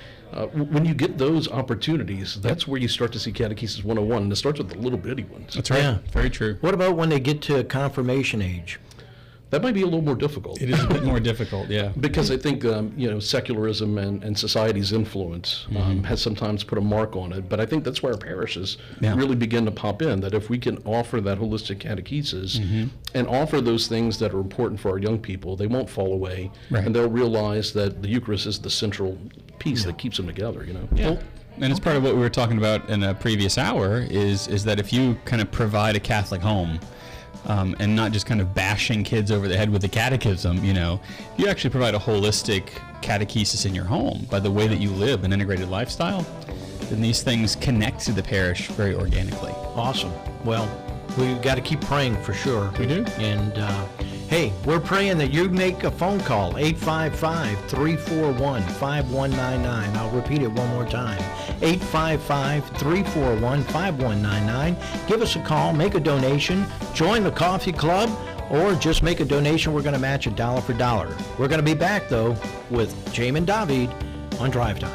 When you get those opportunities, that's where you start to see Catechesis 101, and it starts with the little bitty ones. That's right. Yeah. Very true. What about when they get to confirmation age? That might be a little more difficult. It is a bit more difficult, yeah. Because I think, secularism and society's influence has sometimes put a mark on it. But I think that's where our parishes really begin to pop in, that if we can offer that holistic catechesis and offer those things that are important for our young people, they won't fall away. Right. And they'll realize that the Eucharist is the central piece that keeps them together, you know. Yeah. And it's part of what we were talking about in a previous hour is that if you kind of provide a Catholic home, and not just kind of bashing kids over the head with the catechism, you know, you actually provide a holistic catechesis in your home by the way that you live an integrated lifestyle, then these things connect to the parish very organically. Awesome. Well, we've got to keep praying for sure. We do. And, hey, we're praying that you make a phone call, 855-341-5199. I'll repeat it one more time, 855-341-5199. Give us a call, make a donation, join the coffee club, or just make a donation. We're going to match $1 for $1. We're going to be back, though, with Jamin David on Drive Time.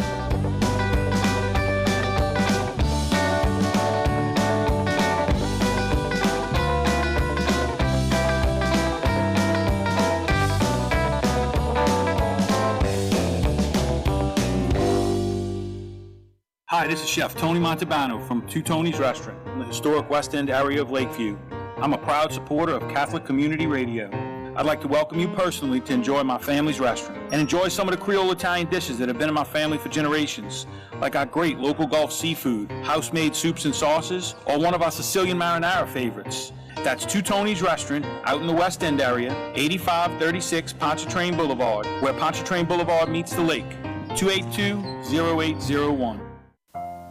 Hi, this is Chef Tony Montalbano from Two Tony's Restaurant in the historic West End area of Lakeview. I'm a proud supporter of Catholic Community Radio. I'd like to welcome you personally to enjoy my family's restaurant and enjoy some of the Creole Italian dishes that have been in my family for generations, like our great local Gulf seafood, house-made soups and sauces, or one of our Sicilian marinara favorites. That's Two Tony's Restaurant out in the West End area, 8536 Pontchartrain Boulevard, where Pontchartrain Boulevard meets the lake, 282-0801.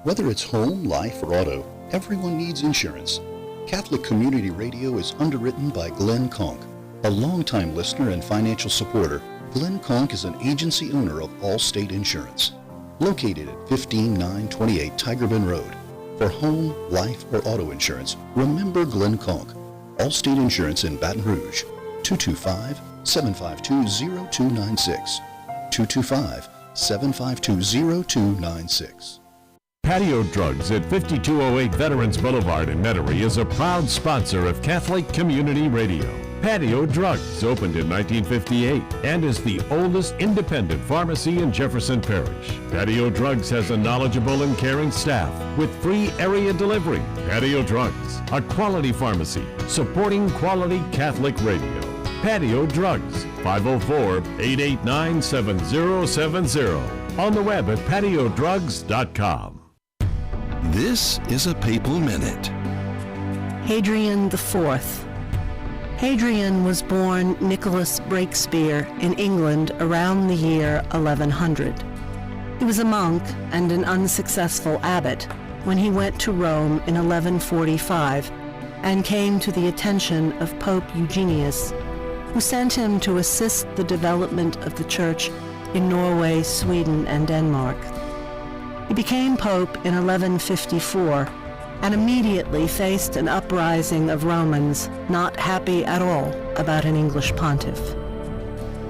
Whether it's home, life, or auto, everyone needs insurance. Catholic Community Radio is underwritten by Glenn Conk. A longtime listener and financial supporter, Glenn Conk is an agency owner of Allstate Insurance. Located at 15928 Tigerbend Road. For home, life, or auto insurance, remember Glenn Conk. Allstate Insurance in Baton Rouge. 225-752-0296. 225-752-0296. Patio Drugs at 5208 Veterans Boulevard in Metairie is a proud sponsor of Catholic Community Radio. Patio Drugs opened in 1958 and is the oldest independent pharmacy in Jefferson Parish. Patio Drugs has a knowledgeable and caring staff with free area delivery. Patio Drugs, a quality pharmacy supporting quality Catholic radio. Patio Drugs, 504-889-7070. On the web at patiodrugs.com. This is a Papal Minute. Hadrian IV. Hadrian was born Nicholas Breakspear in England around the year 1100. He was a monk and an unsuccessful abbot when he went to Rome in 1145 and came to the attention of Pope Eugenius, who sent him to assist the development of the church in Norway, Sweden, and Denmark. He became pope in 1154 and immediately faced an uprising of Romans not happy at all about an English pontiff.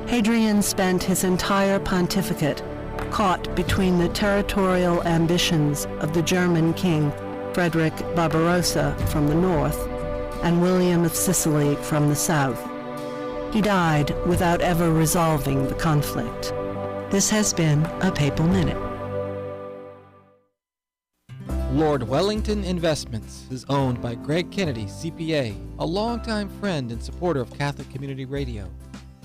Hadrian spent his entire pontificate caught between the territorial ambitions of the German king Frederick Barbarossa from the north and William of Sicily from the south. He died without ever resolving the conflict. This has been a Papal Minute. Lord Wellington Investments is owned by Greg Kennedy, CPA, a longtime friend and supporter of Catholic Community Radio.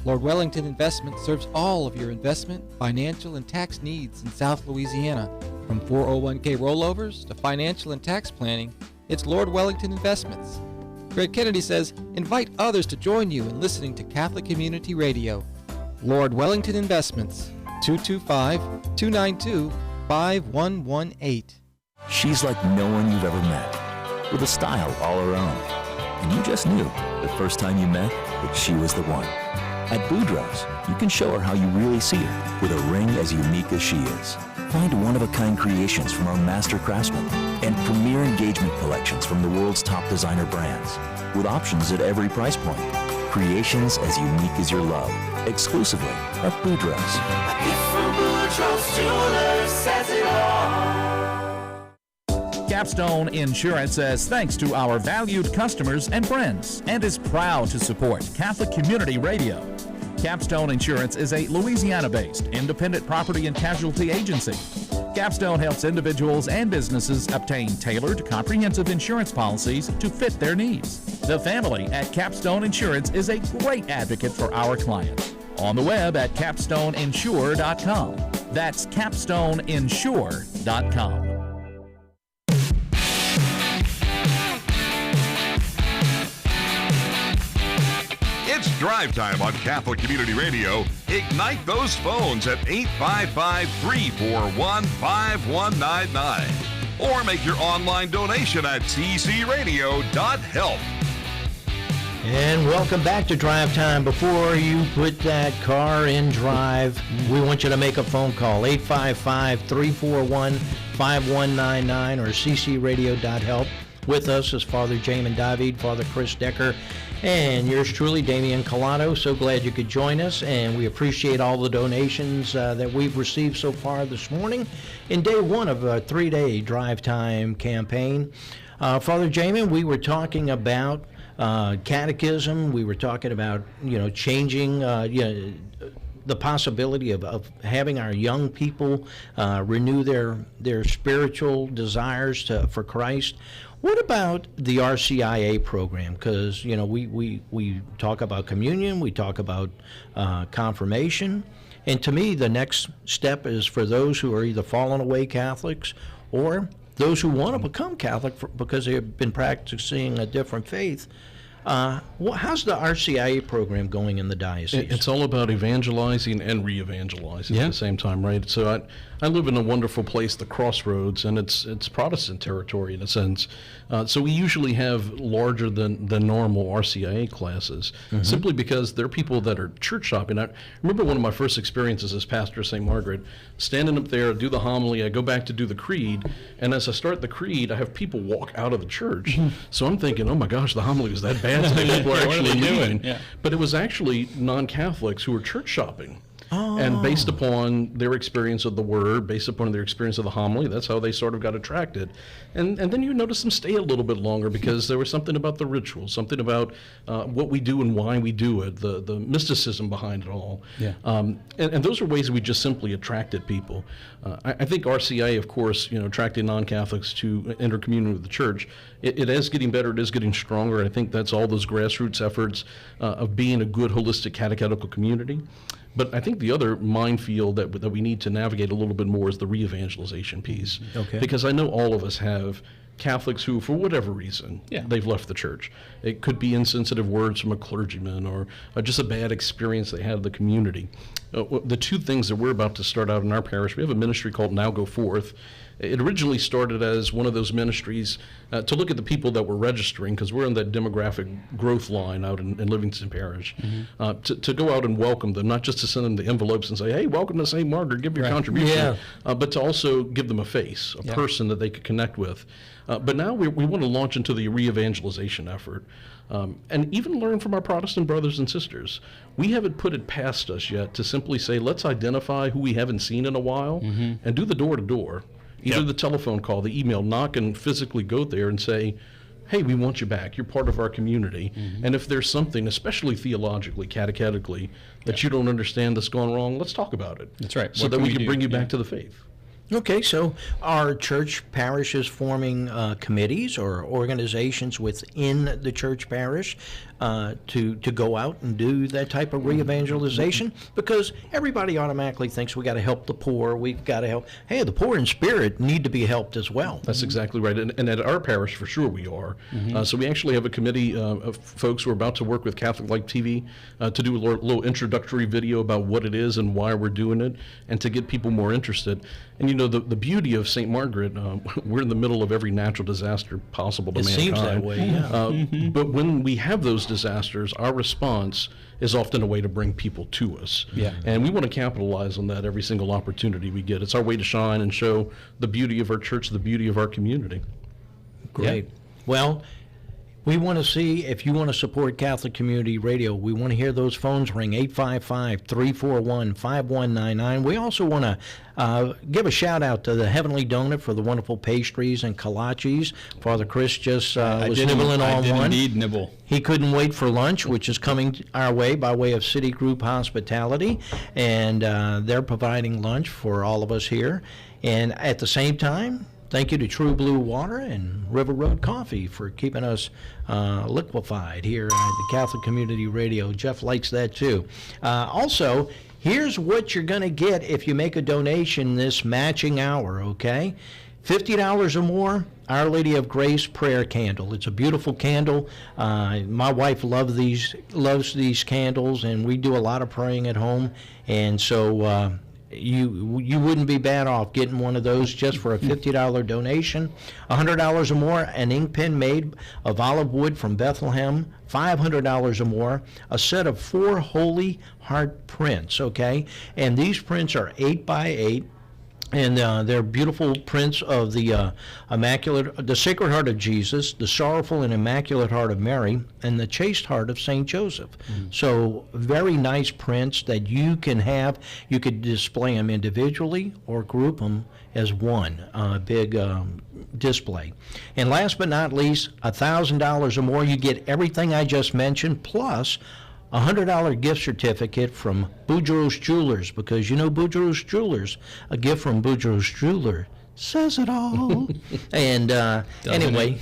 Lord Wellington Investments serves all of your investment, financial, and tax needs in South Louisiana. From 401k rollovers to financial and tax planning, it's Lord Wellington Investments. Greg Kennedy says, invite others to join you in listening to Catholic Community Radio. Lord Wellington Investments, 225-292-5118. She's like no one you've ever met, with a style all her own. And you just knew the first time you met that she was the one. At Boudreaux's, you can show her how you really see her, with a ring as unique as she is. Find one-of-a-kind creations from our master craftsmen and premier engagement collections from the world's top designer brands, with options at every price point. Creations as unique as your love, exclusively at Boudreaux's. A gift from Boudreaux's Jewelers says it all. Capstone Insurance says thanks to our valued customers and friends and is proud to support Catholic Community Radio. Capstone Insurance is a Louisiana-based independent property and casualty agency. Capstone helps individuals and businesses obtain tailored, comprehensive insurance policies to fit their needs. The family at Capstone Insurance is a great advocate for our clients. On the web at capstoneinsure.com. That's capstoneinsure.com. It's drive time on Catholic Community Radio. Ignite those phones at 855-341-5199. Or make your online donation at tcradio.help. And welcome back to Drive Time. Before you put that car in drive, we want you to make a phone call, 855-341-5199 or ccradio.help. With us is Father Jamin David, Father Chris Decker, and yours truly, Damian Collado. So glad you could join us, and we appreciate all the donations that we've received so far this morning in day one of a 3-day Drive Time campaign. Father Jamin, we were talking about catechism. We were talking about, changing, the possibility of having our young people renew their spiritual desires for Christ. What about the RCIA program? Because, you know, we talk about communion, we talk about confirmation, and to me, the next step is for those who are either fallen away Catholics or those who want to become Catholic because they have been practicing a different faith. How's the RCIA program going in the diocese? It's all about evangelizing and re-evangelizing at the same time, right? So I live in a wonderful place, the Crossroads, and it's Protestant territory in a sense. So we usually have larger than normal RCIA classes, simply because they're people that are church shopping. I remember one of my first experiences as pastor of St. Margaret, standing up there, do the homily, I go back to do the creed, and as I start the creed, I have people walk out of the church. So I'm thinking, oh my gosh, the homily was that bad today. People are actually leaving. Yeah. But it was actually non-Catholics who were church shopping. Oh. And based upon their experience of the Word, based upon their experience of the homily, that's how they sort of got attracted. And then you notice them stay a little bit longer because there was something about the ritual, something about what we do and why we do it, the mysticism behind it all. Yeah. And those are ways we just simply attracted people. I think RCIA, of course, you know, attracting non-Catholics to enter communion with the church, it is getting better, it is getting stronger. I think that's all those grassroots efforts of being a good, holistic, catechetical community. But I think the other minefield that we need to navigate a little bit more is the re-evangelization piece. Okay. Because I know all of us have Catholics who, for whatever reason, they've left the church. It could be insensitive words from a clergyman or just a bad experience they had in the community. The two things that we're about to start out in our parish, we have a ministry called Now Go Forth. It originally started as one of those ministries to look at the people that were registering, because we're in that demographic growth line out in Livingston Parish, to go out and welcome them, not just to send them the envelopes and say, hey, welcome to St. Margaret, give your contribution, but to also give them a face, a person that they could connect with. But now we want to launch into the re-evangelization effort. And even learn from our Protestant brothers and sisters. We haven't put it past us yet to simply say, let's identify who we haven't seen in a while and do the door-to-door. Either the telephone call, the email, knock and physically go there and say, hey, we want you back. You're part of our community. And if there's something, especially theologically, catechetically, that you don't understand that's gone wrong, let's talk about it. That's right. So that we can bring you back to the faith. Okay, so are church parishes forming committees or organizations within the church parish to go out and do that type of re-evangelization? Because everybody automatically thinks we got to help the poor, we've got to help. Hey, the poor in spirit need to be helped as well. That's exactly right, and at our parish, for sure, we are. So we actually have a committee of folks who are about to work with Catholic Light TV to do a little introductory video about what it is and why we're doing it, and to get people more interested. And you know, the beauty of St. Margaret, we're in the middle of every natural disaster possible to mankind. It seems that way, yeah. But when we have those disasters, our response is often a way to bring people to us. Yeah. And we want to capitalize on that every single opportunity we get. It's our way to shine and show the beauty of our church, the beauty of our community. Great. Yeah. Well, we want to see, if you want to support Catholic Community Radio, we want to hear those phones ring, 855-341-5199. We also want to give a shout out to the Heavenly Donut for the wonderful pastries and kolaches. Father Chris just was nibbling on one. I did indeed nibble. He couldn't wait for lunch, which is coming our way by way of Citigroup Hospitality, and they're providing lunch for all of us here. And at the same time, thank you to True Blue Water and River Road Coffee for keeping us liquefied here at the Catholic Community Radio. Jeff likes that too. Also, here's what you're going to get if you make a donation this matching hour, okay? $50 or more, Our Lady of Grace prayer candle. It's a beautiful candle. My wife loves these candles, and we do a lot of praying at home. And so you wouldn't be bad off getting one of those just for a $50 donation. $100 or more, an ink pen made of olive wood from Bethlehem. $500 or more, a set of 4 Holy Heart prints, okay? And these prints are 8x8. And they're beautiful prints of the Sacred Heart of Jesus, the Sorrowful and Immaculate Heart of Mary, and the Chaste Heart of St. Joseph. So very nice prints that you can have. You could display them individually or group them as one big display. And last but not least, $1,000 or more, you get everything I just mentioned, plus $100 gift certificate from Boudreaux's Jewelers, because you know Boudreaux's Jewelers, a gift from Boudreaux's Jeweler says it all. And anyway,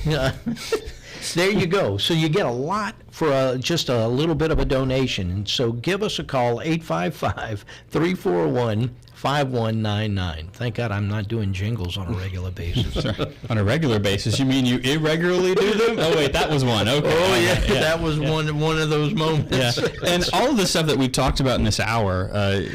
there you go. So you get a lot for just a little bit of a donation. So give us a call, 855-341-5199. Thank God I'm not doing jingles on a regular basis. On a regular basis? You mean you irregularly do them? Oh, wait, that was one. Okay. Oh, yeah, that was one of those moments. Yeah. And all of the stuff that we've talked about in this hour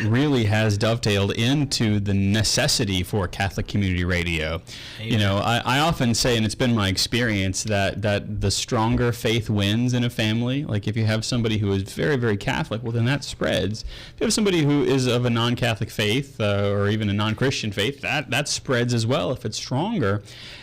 really has dovetailed into the necessity for Catholic Community Radio. Amen. You know, I often say, and it's been my experience, that the stronger faith wins in a family. Like if you have somebody who is very, very Catholic, well, then that spreads. If you have somebody who is of a non-Catholic faith, or even a non-Christian faith, that spreads as well if it's stronger.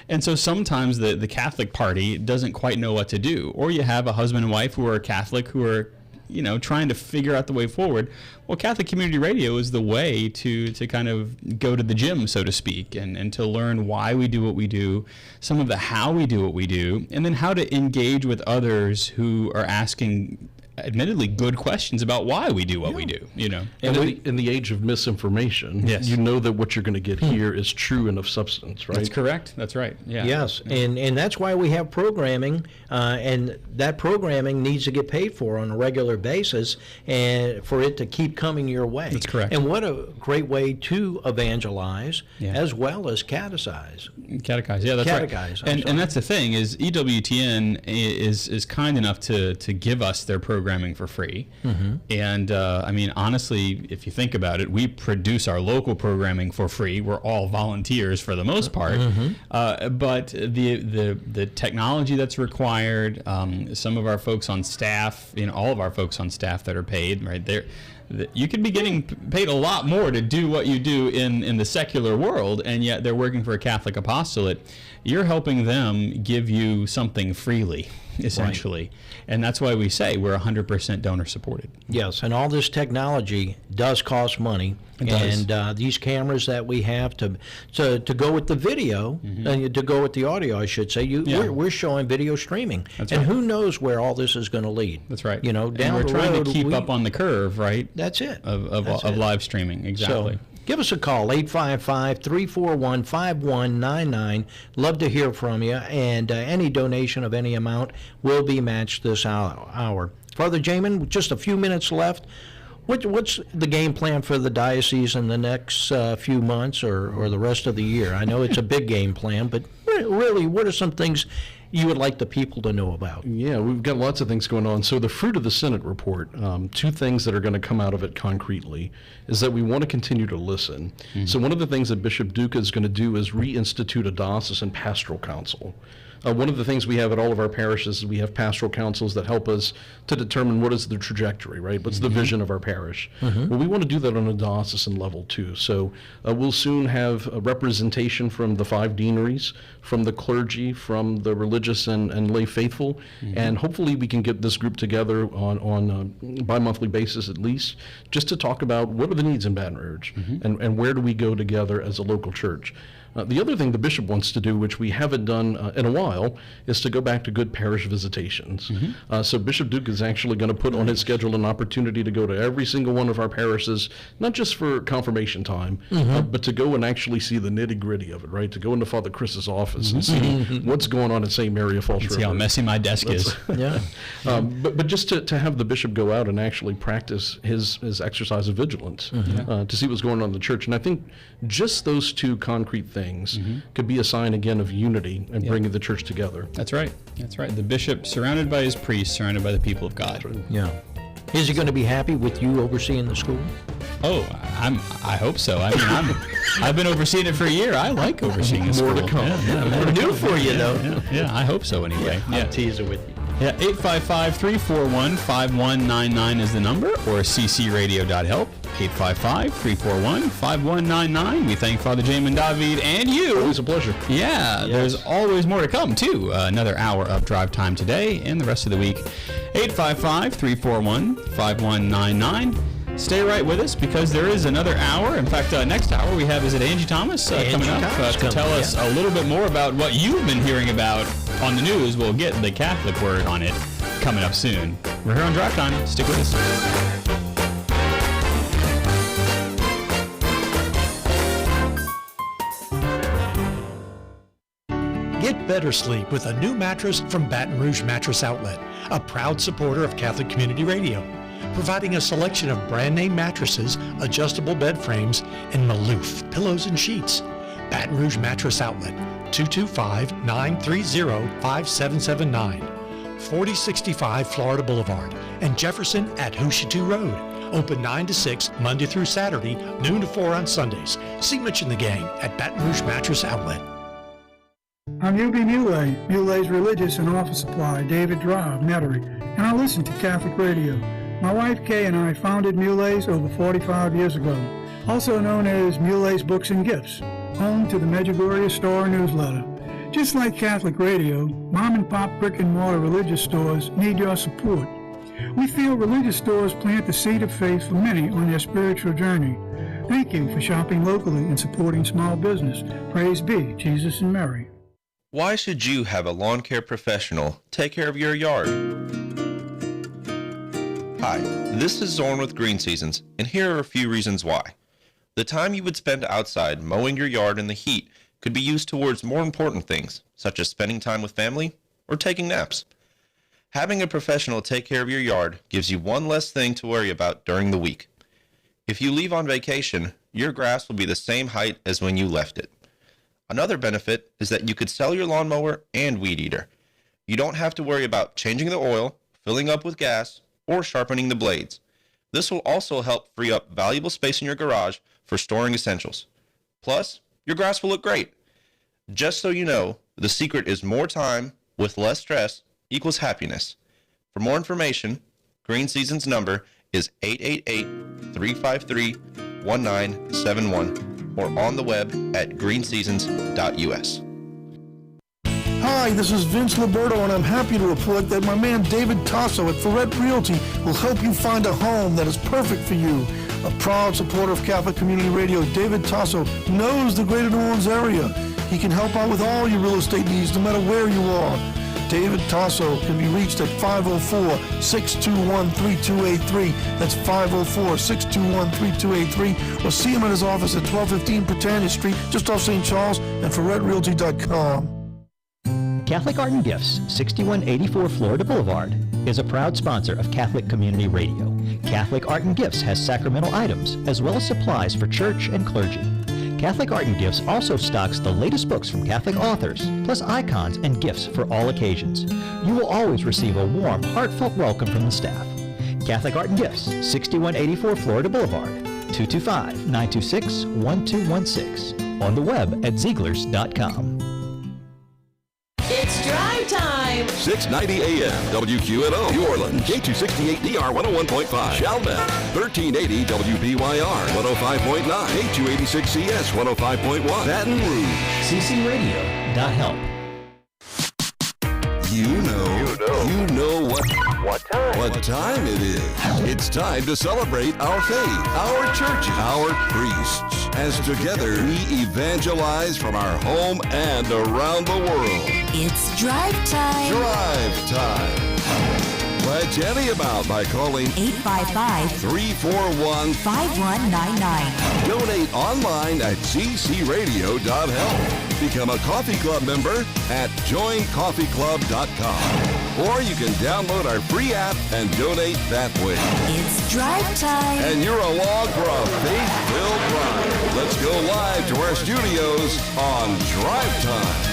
And so sometimes the Catholic party doesn't quite know what to do. Or you have a husband and wife who are Catholic who are, you know, trying to figure out the way forward. Well, Catholic Community Radio is the way to kind of go to the gym, so to speak, and to learn why we do what we do, some of the how we do what we do, and then how to engage with others who are asking admittedly good questions about why we do what we do, you know. And in the age of misinformation, yes, you know that what you're going to get here is true and of substance, right? That's correct. That's right. Yeah. Yes, and that's why we have programming, and that programming needs to get paid for on a regular basis, and for it to keep coming your way. That's correct. And what a great way to evangelize as well as catechize. Catechize, yeah, that's right. And that's the thing is EWTN is kind enough to give us their programming for free. And I mean, honestly, if you think about it, we produce our local programming for free. We're all volunteers for the most part. But the technology that's required, some of our folks on staff, you know, all of our folks on staff that are paid, right there. You could be getting paid a lot more to do what you do in the secular world, and yet they're working for a Catholic apostolate. You're helping them give you something freely, essentially. Right. And that's why we say we're 100% donor supported. Yes, and all this technology does cost money. It does. And these cameras that we have to go with the video, and to go with the audio, I should say, we're showing video streaming. That's and right. Who knows where all this is going to lead. That's right. You know, down and we're the trying road, to keep up on the curve, right? That's it. Of live streaming, exactly. So, give us a call, 855-341-5199. Love to hear from you, and any donation of any amount will be matched this hour. Father Jamin, just a few minutes left. What's the game plan for the diocese in the next few months or the rest of the year? I know it's a big game plan, but really, what are some things you would like the people to know about? Yeah, we've got lots of things going on. So the fruit of the Synod report, two things that are going to come out of it concretely is that we want to continue to listen. So one of the things that Bishop Duca is going to do is reinstitute a diocesan pastoral council. One of the things we have at all of our parishes is we have pastoral councils that help us to determine what is the trajectory, right? What's the vision of our parish? Well, we want to do that on a diocesan level too. So we'll soon have a representation from the 5 deaneries, from the clergy, from the religious and lay faithful, and hopefully we can get this group together on a bi-monthly basis at least, just to talk about what are the needs in Baton Rouge, and where do we go together as a local church. The other thing the bishop wants to do, which we haven't done in a while, is to go back to good parish visitations. So Bishop Duke is actually going to put on his schedule an opportunity to go to every single one of our parishes, not just for confirmation time, but to go and actually see the nitty-gritty of it, right? To go into Father Chris's office and see what's going on at St. Mary of Falls River. See how messy my desk is. But just to have the bishop go out and actually practice his exercise of vigilance to see what's going on in the church. And I think just those two concrete things could be a sign again of unity and bringing the church together. That's right. That's right. The bishop surrounded by his priests, surrounded by the people of God. Yeah. Is he going to be happy with you overseeing the school? Oh, I hope so. I mean, I've been overseeing it for a year. I like overseeing the school. More to come. More new for you, though. Yeah, I hope so anyway. I'll tease it with you. Yeah, 855-341-5199 is the number, or ccradio.help, 855-341-5199. We thank Father Jamin David and you. Always a pleasure. Yeah, there's always more to come, too. Another hour of drive time today and the rest of the week. 855-341-5199. Stay right with us because there is another hour. In fact, next hour we have, is it Angie Thomas coming up to tell us a little bit more about what you've been hearing about on the news. We'll get the Catholic word on it coming up soon. We're here on Drive Time. Stick with us. Get better sleep with a new mattress from Baton Rouge Mattress Outlet, a proud supporter of Catholic Community Radio, providing a selection of brand name mattresses, adjustable bed frames, and Maloof pillows and sheets. Baton Rouge Mattress Outlet, 225-930-5779, 4065 Florida Boulevard, and Jefferson at Hushitu Road. Open 9 to 6 Monday through Saturday, noon to 4 on Sundays. See Mitch and the gang at Baton Rouge Mattress Outlet. I'm UB Muley, Muley's Religious and Office Supply, David Drive, Metairie, and I listen to Catholic Radio. My wife Kay and I founded Muley's over 45 years ago, also known as Muley's Books and Gifts, home to the Medjugorje Star newsletter. Just like Catholic Radio, mom and pop brick and mortar religious stores need your support. We feel religious stores plant the seed of faith for many on their spiritual journey. Thank you for shopping locally and supporting small business. Praise be Jesus and Mary. Why should you have a lawn care professional take care of your yard? Hi, this is Zorn with Green Seasons, and here are a few reasons why. The time you would spend outside mowing your yard in the heat could be used towards more important things, such as spending time with family or taking naps. Having a professional take care of your yard gives you one less thing to worry about during the week. If you leave on vacation, your grass will be the same height as when you left it. Another benefit is that you could sell your lawnmower and weed eater. You don't have to worry about changing the oil, filling up with gas, or sharpening the blades. This will also help free up valuable space in your garage for storing essentials. Plus, your grass will look great. Just so you know, the secret is more time with less stress equals happiness. For more information, Green Seasons number is 888-353-1971 or on the web at greenseasons.us. Hi, this is Vince Liberto, and I'm happy to report that my man David Tasso at Ferret Realty will help you find a home that is perfect for you. A proud supporter of Catholic Community Radio, David Tasso knows the greater New Orleans area. He can help out with all your real estate needs, no matter where you are. David Tasso can be reached at 504-621-3283. That's 504-621-3283. Or see him at his office at 1215 Britannia Street, just off St. Charles, and FerretRealty.com. Catholic Art and Gifts, 6184 Florida Boulevard, is a proud sponsor of Catholic Community Radio. Catholic Art and Gifts has sacramental items, as well as supplies for church and clergy. Catholic Art and Gifts also stocks the latest books from Catholic authors, plus icons and gifts for all occasions. You will always receive a warm, heartfelt welcome from the staff. Catholic Art and Gifts, 6184 Florida Boulevard, 225-926-1216. On the web at Zieglers.com. It's drive time. 690 AM, WQNO, New Orleans, K268DR 101.5, Chalmette, 1380 WBYR 105.9, K286CS 105.1, Baton Rouge, ccradio.help. You know what time it is. It's time to celebrate our faith, our churches, our priests, as together we evangelize from our home and around the world. It's drive time. Drive time. Pledge any amount by calling 855-341-5199. Donate online at ccradio.help. Become a Coffee Club member at joincoffeeclub.com. Or you can download our free app and donate that way. It's drive time. And you're along for a faith-filled ride. Let's go live to our studios on Drive Time.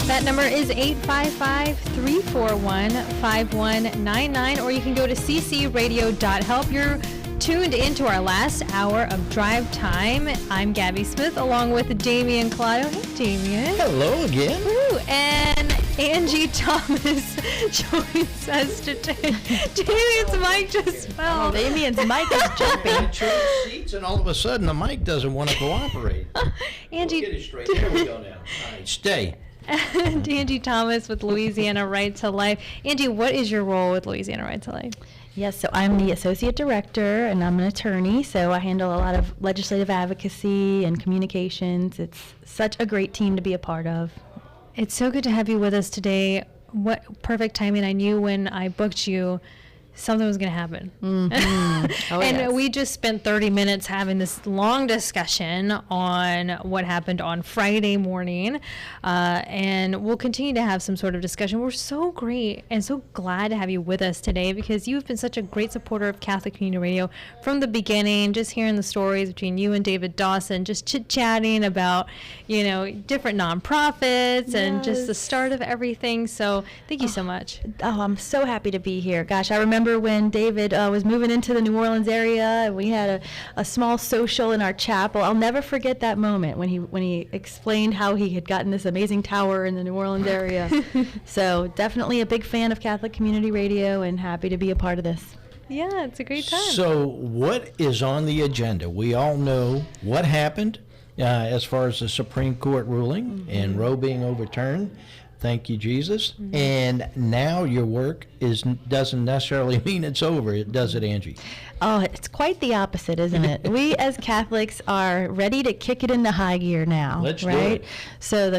That number is 855-341-5199, or you can go to ccradio.help. You're tuned into our last hour of Drive Time. I'm Gabby Smith, along with Damian Claudio. Hey, Damian. Hello again. Woo. And Angie Thomas joins us today. Damian's mic just fell. Damian's mic is jumping. Seats, and all of a sudden the mic doesn't want to cooperate. Angie, we'll get it straight. There we go now. All right, stay. And Angie Thomas with Louisiana Right to Life. Angie, what is your role with Louisiana Right to Life? Yes, so I'm the associate director, and I'm an attorney, so I handle a lot of legislative advocacy and communications. It's such a great team to be a part of. It's so good to have you with us today. what perfect timing. I knew when I booked you, something was going to happen. Oh, And yes. we just spent 30 minutes having this long discussion on what happened on Friday morning. And we'll continue to have some sort of discussion. We're so great and so glad to have you with us today because you've been such a great supporter of Catholic Community Radio from the beginning, just hearing the stories between you and David Dawson, just chit-chatting about, different nonprofits and just the start of everything. So thank you so much. Oh, I'm so happy to be here. Gosh, I remember when David was moving into the New Orleans area, and we had a small social in our chapel. I'll never forget that moment when he explained how he had gotten this amazing tower in the New Orleans area. So definitely a big fan of Catholic Community Radio and happy to be a part of this. Yeah, it's a great time. So what is on the agenda? We all know what happened as far as the Supreme Court ruling and Roe being overturned. Thank you, Jesus. And now your work doesn't necessarily mean it's over, does it, Angie? Oh, it's quite the opposite, isn't it? We as Catholics are ready to kick it into high gear now, Let's do right? it. So the